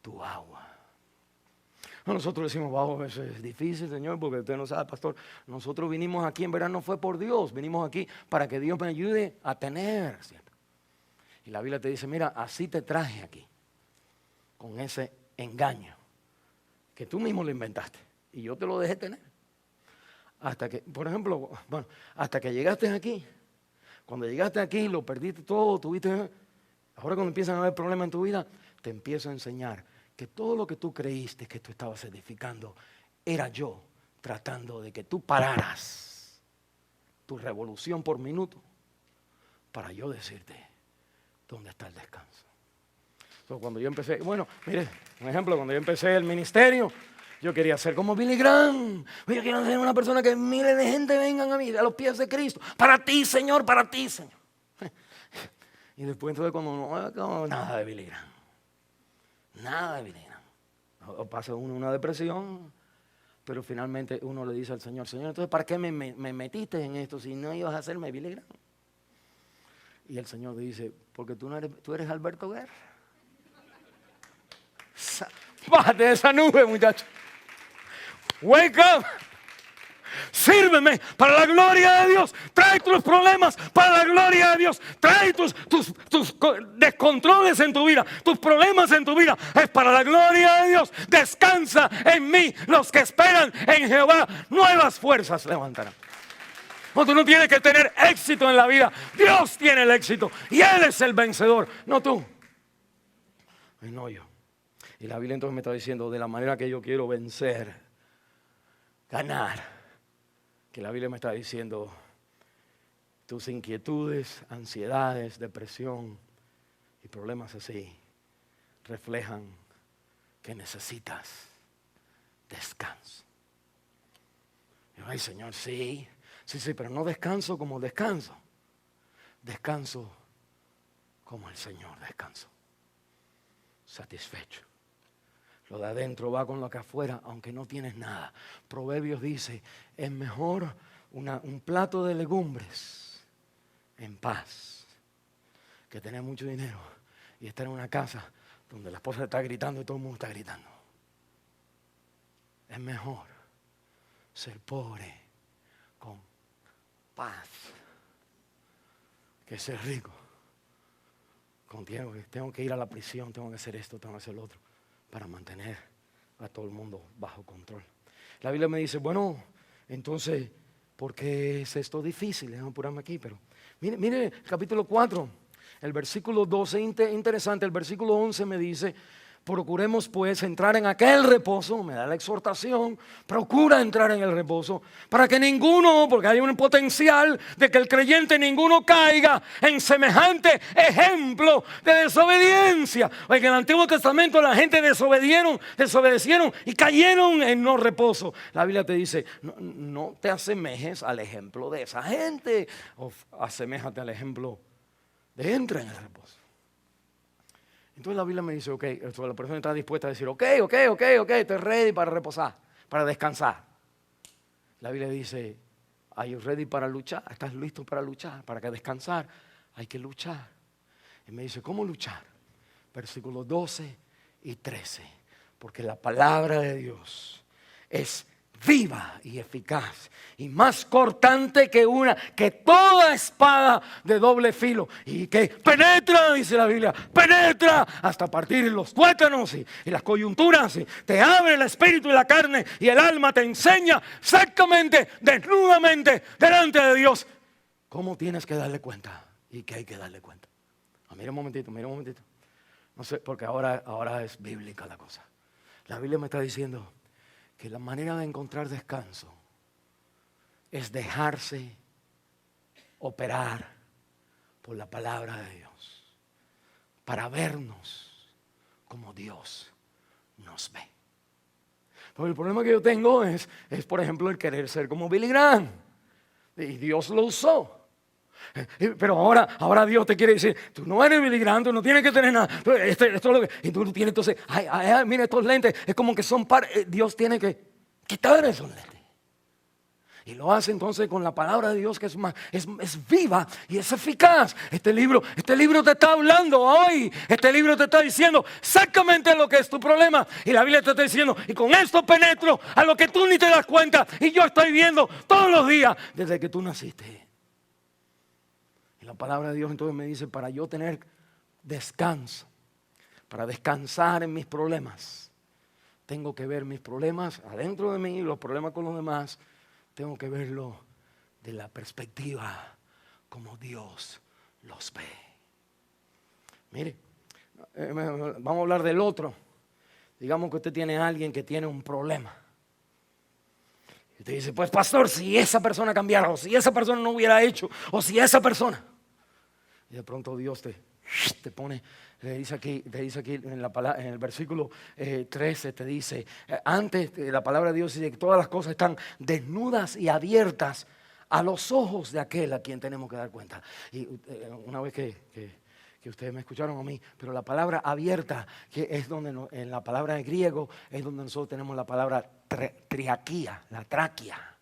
tu agua. Nosotros decimos, wow, eso es difícil, Señor, porque usted no sabe, pastor. Nosotros vinimos aquí en verano, no fue por Dios. Vinimos aquí para que Dios me ayude a tener, ¿cierto? Y la Biblia te dice, mira, así te traje aquí, con ese engaño que tú mismo lo inventaste y yo te lo dejé tener. Hasta que, por ejemplo, hasta que llegaste aquí. Cuando llegaste aquí, lo perdiste todo, ahora cuando empiezan a haber problemas en tu vida, te empiezo a enseñar que todo lo que tú creíste que tú estabas edificando era yo tratando de que tú pararas tu revolución por minuto para yo decirte dónde está el descanso. Entonces, cuando yo empecé, mire, un ejemplo, cuando yo empecé el ministerio, yo quería ser como Billy Graham. Yo quiero ser una persona que miles de gente vengan a mí, a los pies de Cristo. Para ti, Señor, para ti, Señor. Y después entonces cuando no, nada de Billy Graham. Nada de Billy Graham. O pasa uno una depresión, pero finalmente uno le dice al Señor, Señor, entonces ¿para qué me metiste en esto si no ibas a hacerme Billy Graham? Y el Señor dice, porque tú eres Alberto Guerra. Bájate de esa nube, muchacho. Wake up. Sírveme para la gloria de Dios. Trae tus problemas para la gloria de Dios. Trae tus descontroles en tu vida, tus problemas en tu vida. Es para la gloria de Dios. Descansa en mí. Los que esperan en Jehová, nuevas fuerzas levantarán. No, tú no tienes que tener éxito en la vida. Dios tiene el éxito y Él es el vencedor, no tú. Y no yo. Y la Biblia entonces me está diciendo de la manera que yo quiero vencer, ganar. Que la Biblia me está diciendo tus inquietudes, ansiedades, depresión y problemas así reflejan que necesitas descanso. Y yo, ay, Señor, sí, pero no descanso como descanso. Descanso como el Señor descansó. Satisfecho. Lo de adentro va con lo que afuera, aunque no tienes nada. Proverbios dice, es mejor un plato de legumbres en paz que tener mucho dinero y estar en una casa donde la esposa está gritando y todo el mundo está gritando. Es mejor ser pobre con paz que ser rico. Tengo que ir a la prisión, tengo que hacer esto, tengo que hacer lo otro, para mantener a todo el mundo bajo control. La Biblia me dice, bueno, entonces, ¿por qué es esto difícil? Déjame apurarme aquí, pero mire el capítulo 4, el versículo 12, interesante, el versículo 11 me dice, procuremos pues entrar en aquel reposo, me da la exhortación, procura entrar en el reposo, para que ninguno, porque hay un potencial de que el creyente ninguno caiga en semejante ejemplo de desobediencia. Porque en el Antiguo Testamento la gente desobedecieron y cayeron en no reposo. La Biblia te dice, no te asemejes al ejemplo de esa gente, o aseméjate al ejemplo de entra en el reposo. Entonces la Biblia me dice, ok, la persona está dispuesta a decir, ok, estoy ready para reposar, para descansar. La Biblia dice, are you ready para luchar? ¿Estás listo para luchar? Para que descansar hay que luchar. Y me dice, ¿cómo luchar? Versículos 12 y 13. Porque la palabra de Dios es viva y eficaz y más cortante que toda espada de doble filo, y que penetra, dice la Biblia, penetra hasta partir los tuétanos y las coyunturas, y te abre el espíritu y la carne y el alma, te enseña exactamente, desnudamente delante de Dios cómo tienes que darle cuenta y qué hay que darle cuenta. Mira un momentito. No sé, porque ahora es bíblica la cosa. La Biblia me está diciendo que la manera de encontrar descanso es dejarse operar por la palabra de Dios, para vernos como Dios nos ve. Porque el problema que yo tengo es por ejemplo, el querer ser como Billy Graham. Y Dios lo usó. Pero ahora Dios te quiere decir, tú no eres Billy Graham, tú no tienes que tener nada. Esto es lo que, y tú tienes entonces, mira estos lentes, es como que son Dios tiene que quitar esos lentes. Y lo hace entonces con la palabra de Dios, que es viva y es eficaz. Este libro te está hablando hoy. Este libro te está diciendo exactamente lo que es tu problema. Y la Biblia te está diciendo, y con esto penetro a lo que tú ni te das cuenta. Y yo estoy viendo todos los días desde que tú naciste. Y la palabra de Dios entonces me dice, para yo tener descanso, para descansar en mis problemas, tengo que ver mis problemas adentro de mí, los problemas con los demás, tengo que verlo de la perspectiva como Dios los ve. Mire, vamos a hablar del otro. Digamos que usted tiene a alguien que tiene un problema. Y usted dice, pues pastor, si esa persona cambiara, o si esa persona no hubiera hecho, o si esa persona. Y de pronto Dios te pone, le dice aquí en el versículo 13, te dice, antes la palabra de Dios dice que todas las cosas están desnudas y abiertas a los ojos de aquel a quien tenemos que dar cuenta. Y una vez que ustedes me escucharon a mí, pero la palabra abierta, que es donde en la palabra en griego, es donde nosotros tenemos la palabra triaquía, la tráquea.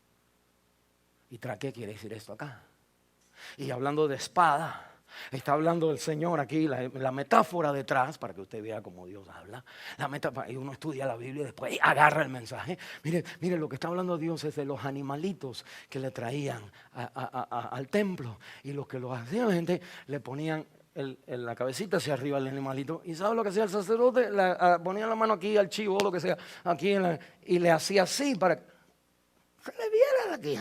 Y tráquea quiere decir esto acá. Y hablando de espada, está hablando del Señor aquí, la metáfora detrás, para que usted vea cómo Dios habla. La metáfora, y uno estudia la Biblia y después agarra el mensaje. Mire, lo que está hablando Dios es de los animalitos que le traían al templo. Y los que lo hacían, gente, le ponían la cabecita hacia arriba al animalito. ¿Y sabe lo que hacía el sacerdote? Ponía la mano aquí al chivo o lo que sea, aquí y le hacía así para que se le viera aquí.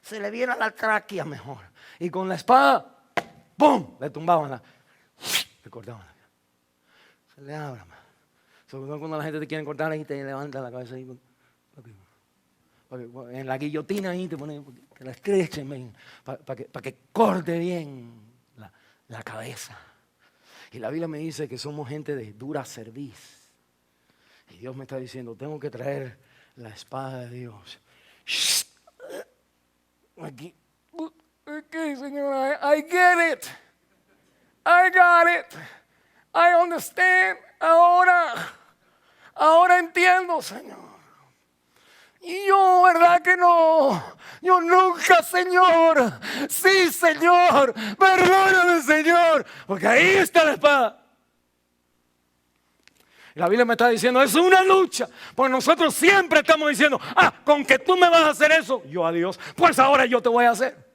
Se le viera la tráquea mejor. Y con la espada, ¡pum!, le tumbaban le cortaban. Se le abra. Sobre todo cuando la gente te quiere cortar ahí, te levanta la cabeza ahí. En la guillotina ahí te ponen, que la estrechen, para que corte bien la cabeza. Y la Biblia me dice que somos gente de dura cerviz. Y Dios me está diciendo, tengo que traer la espada de Dios. Aquí, Señor, I get it. I got it. I understand. Ahora, ahora entiendo, Señor. Y yo, ¿verdad que no? Yo nunca, Señor. Sí, Señor. Perdóname, Señor. Porque ahí está la espada. La Biblia me está diciendo, es una lucha. Pues nosotros siempre estamos diciendo, con que tú me vas a hacer eso, yo a Dios, pues ahora yo te voy a hacer.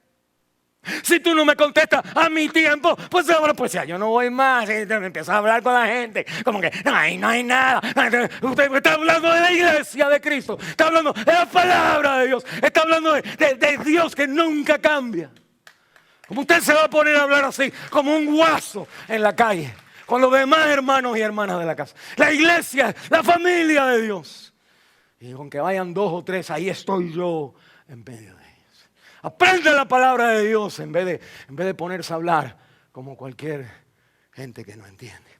Si tú no me contestas a mi tiempo, pues ahora pues ya yo no voy más. Y me empiezas a hablar con la gente como que no hay nada. Usted está hablando de la iglesia de Cristo, está hablando de la palabra de Dios, está hablando de Dios que nunca cambia. Como usted se va a poner a hablar así como un guaso en la calle con los demás hermanos y hermanas de la casa, la iglesia, la familia de Dios? Y con que vayan 2 o 3, ahí estoy yo en medio de ellos. Aprende la palabra de Dios en vez de ponerse a hablar como cualquier gente que no entiende.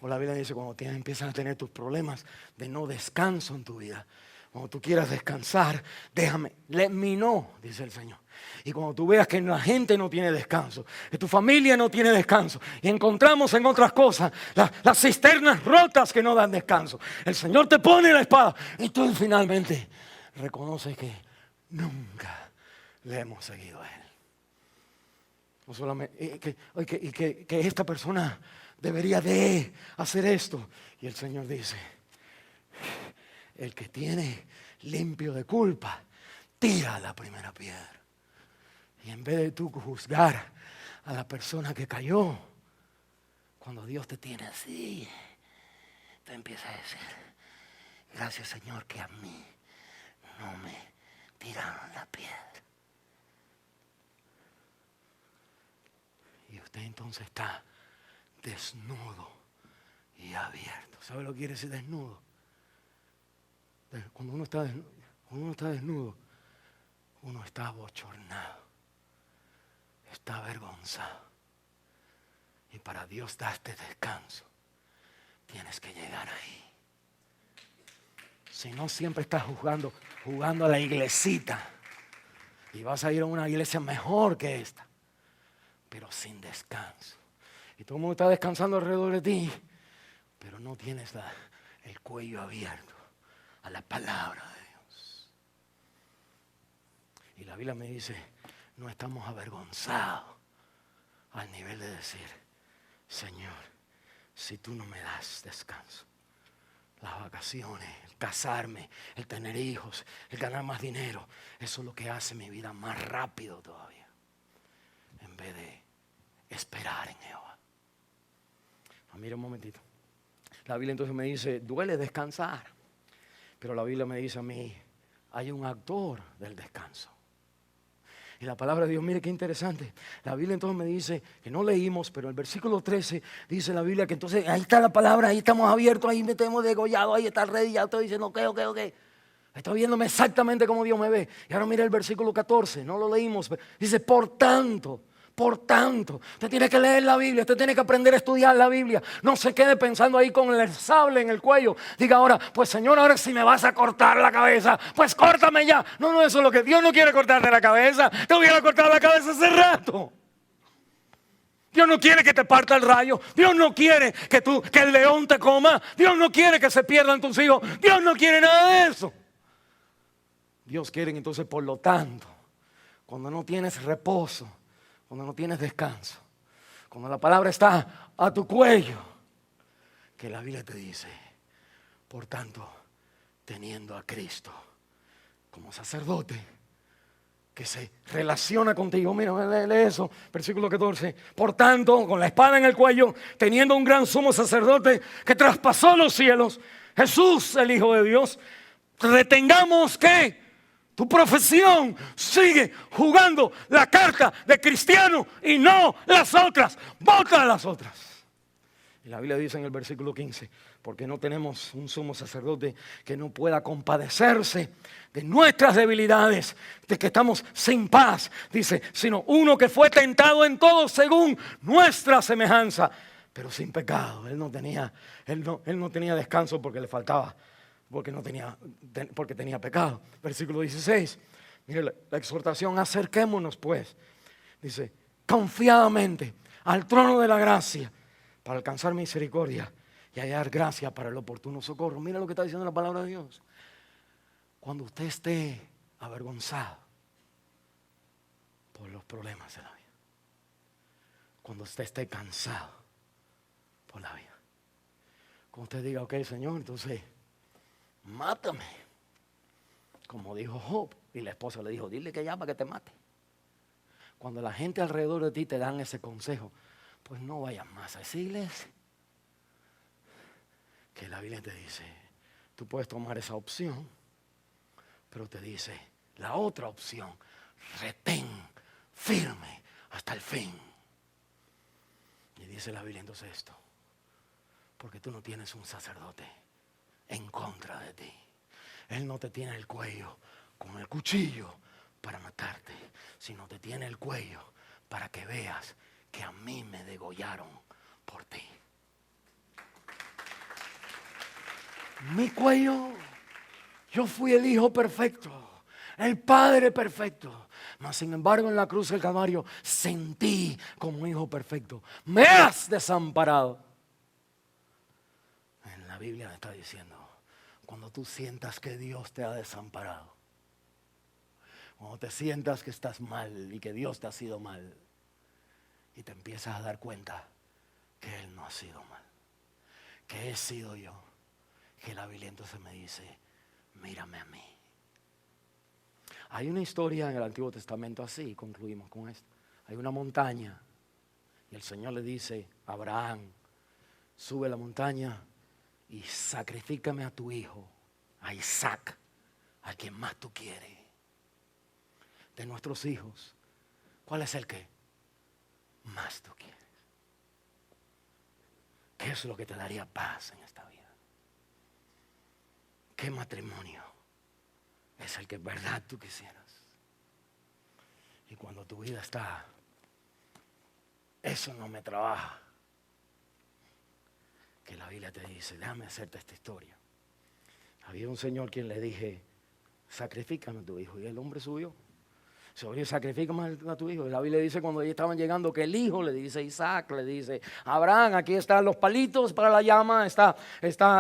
O la Biblia dice, cuando empiezan a tener tus problemas de no descanso en tu vida, cuando tú quieras descansar, déjame, let me know, dice el Señor. Y cuando tú veas que la gente no tiene descanso, que tu familia no tiene descanso, y encontramos en otras cosas las cisternas rotas que no dan descanso, el Señor te pone la espada y tú finalmente reconoces que nunca le hemos seguido a Él. No solamente que esta persona debería de hacer esto. Y el Señor dice, el que tiene limpio de culpa, tira la primera piedra. Y en vez de tú juzgar a la persona que cayó, cuando Dios te tiene así, tú empiezas a decir, gracias, Señor, que a mí no me tiraron la piedra. Y usted entonces está desnudo y abierto. ¿Sabe lo que quiere decir desnudo? Cuando uno está desnudo, uno está abochornado, está avergonzado. Y para Dios darte descanso, tienes que llegar ahí. Si no, siempre estás jugando a la iglesita. Y vas a ir a una iglesia mejor que esta, pero sin descanso. Y todo el mundo está descansando alrededor de ti, pero no tienes el cuello abierto a la palabra de Dios. Y la Biblia me dice, no estamos avergonzados al nivel de decir, Señor, si tú no me das descanso, las vacaciones, el casarme, el tener hijos, el ganar más dinero, eso es lo que hace mi vida más rápido todavía, en vez de esperar en Jehová. Mira un momentito. La Biblia entonces me dice, duele descansar. Pero la Biblia me dice a mí, hay un autor del descanso. Y la palabra de Dios, mire qué interesante. La Biblia entonces me dice, que no leímos, pero el versículo 13 dice la Biblia que entonces ahí está la palabra, ahí estamos abiertos, ahí me tenemos degollado, ahí está el rey, ya estoy diciendo, ok. Estoy viéndome exactamente como Dios me ve. Y ahora mira el versículo 14, no lo leímos, pero dice, por tanto, usted tiene que leer la Biblia, usted tiene que aprender a estudiar la Biblia. No se quede pensando ahí con el sable en el cuello. Diga ahora, pues Señor, ahora si me vas a cortar la cabeza, pues córtame ya. No, eso es lo que Dios no quiere, cortarte la cabeza. Te hubiera cortado la cabeza hace rato. Dios no quiere que te parta el rayo. Dios no quiere que el león te coma. Dios no quiere que se pierdan tus hijos. Dios no quiere nada de eso. Dios quiere entonces, por lo tanto, cuando no tienes reposo, cuando no tienes descanso, cuando la palabra está a tu cuello, que la Biblia te dice, por tanto, teniendo a Cristo como sacerdote, que se relaciona contigo. Mira, lee eso, versículo 14. Por tanto, con la espada en el cuello, teniendo un gran sumo sacerdote que traspasó los cielos, Jesús, el Hijo de Dios, retengamos que tu profesión sigue jugando la carta de cristiano y no las otras. Bota las otras. Y la Biblia dice en el versículo 15, porque no tenemos un sumo sacerdote que no pueda compadecerse de nuestras debilidades, de que estamos sin paz, dice, sino uno que fue tentado en todo según nuestra semejanza, pero sin pecado. Él no tenía descanso porque le faltaba, porque tenía pecado. Versículo 16, mire la exhortación, acerquémonos pues, dice, confiadamente al trono de la gracia, para alcanzar misericordia y hallar gracia para el oportuno socorro. Mira lo que está diciendo la palabra de Dios. Cuando usted esté avergonzado por los problemas de la vida, cuando usted esté cansado por la vida, cuando usted diga, ok, Señor, entonces mátame, como dijo Job, y la esposa le dijo, dile que ya para que te mate. Cuando la gente alrededor de ti te dan ese consejo, pues no vayas más a esa iglesia. Que la Biblia te dice, tú puedes tomar esa opción, pero te dice, la otra opción, retén firme hasta el fin. Y dice la Biblia entonces esto, porque tú no tienes un sacerdote en contra de ti. Él no te tiene el cuello con el cuchillo para matarte, sino te tiene el cuello para que veas que a mí me degollaron por ti. Mi cuello, yo fui el hijo perfecto, el padre perfecto, mas sin embargo en la cruz del Calvario sentí como hijo perfecto, me has desamparado. En la Biblia me está diciendo, cuando tú sientas que Dios te ha desamparado, cuando te sientas que estás mal y que Dios te ha sido mal, y te empiezas a dar cuenta que Él no ha sido mal, que he sido yo, que la Biblia entonces me dice, mírame a mí. Hay una historia en el Antiguo Testamento así, concluimos con esto. Hay una montaña y el Señor le dice a Abraham, sube la montaña y sacrifícame a tu hijo, a Isaac, a quien más tú quieres. De nuestros hijos, ¿cuál es el que más tú quieres? ¿Qué es lo que te daría paz en esta vida? ¿Qué matrimonio es el que en verdad tú quisieras? Y cuando tu vida está, eso no me trabaja, que la Biblia te dice, déjame hacerte esta historia. Había un señor quien le dije, sacrifícame a tu hijo, y el hombre subió. Se oye, sacrifícame a tu hijo. Y la Biblia dice cuando ellos estaban llegando que el hijo le dice Isaac, le dice Abraham, aquí están los palitos para la llama, está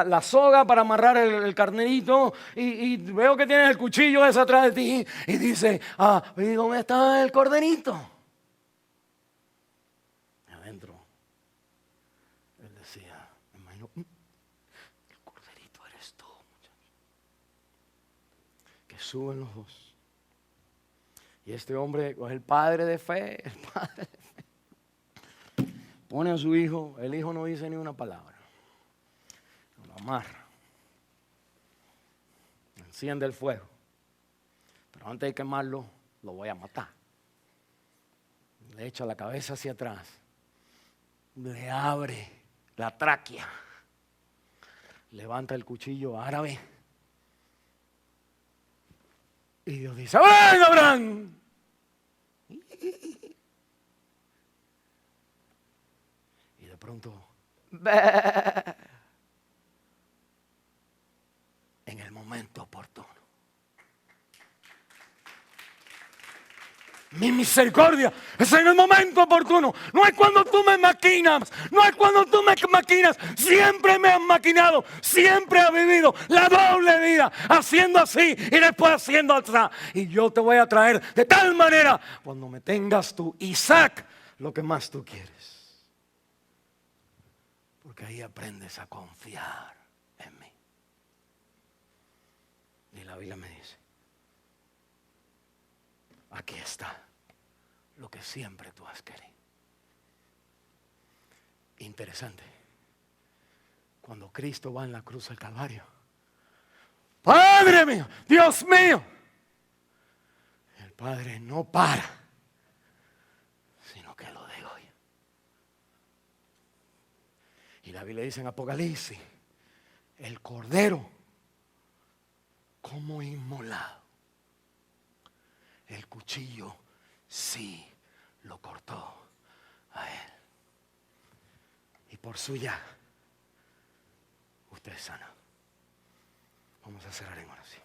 la soga para amarrar el carnerito y veo que tienes el cuchillo ese atrás de ti y dice, ¿y dónde está el corderito? Adentro, él decía, me imagino, el corderito eres tú, muchacho. Que suben los dos. Y este hombre, el padre de fe, pone a su hijo, el hijo no dice ni una palabra, lo amarra, enciende el fuego, pero antes de quemarlo, lo voy a matar. Le echa la cabeza hacia atrás, le abre la tráquea, levanta el cuchillo árabe. Y Dios dice, ¡ven, Abraham! Y de pronto, en el momento oportuno. Mi misericordia es en el momento oportuno. No es cuando tú me maquinas. No es cuando tú me maquinas. Siempre me has maquinado. Siempre has vivido la doble vida. Haciendo así y después haciendo así. Y yo te voy a traer de tal manera cuando me tengas tú, Isaac, lo que más tú quieres. Porque ahí aprendes a confiar en mí. Y la Biblia me dice, aquí está lo que siempre tú has querido. Interesante. Cuando Cristo va en la cruz del Calvario, Padre mío, Dios mío, el Padre no para, sino que lo degolla. Y la Biblia dice en Apocalipsis, el Cordero como inmolado. El cuchillo sí lo cortó a él. Y por su llaga, usted es sano. Vamos a cerrar en oración.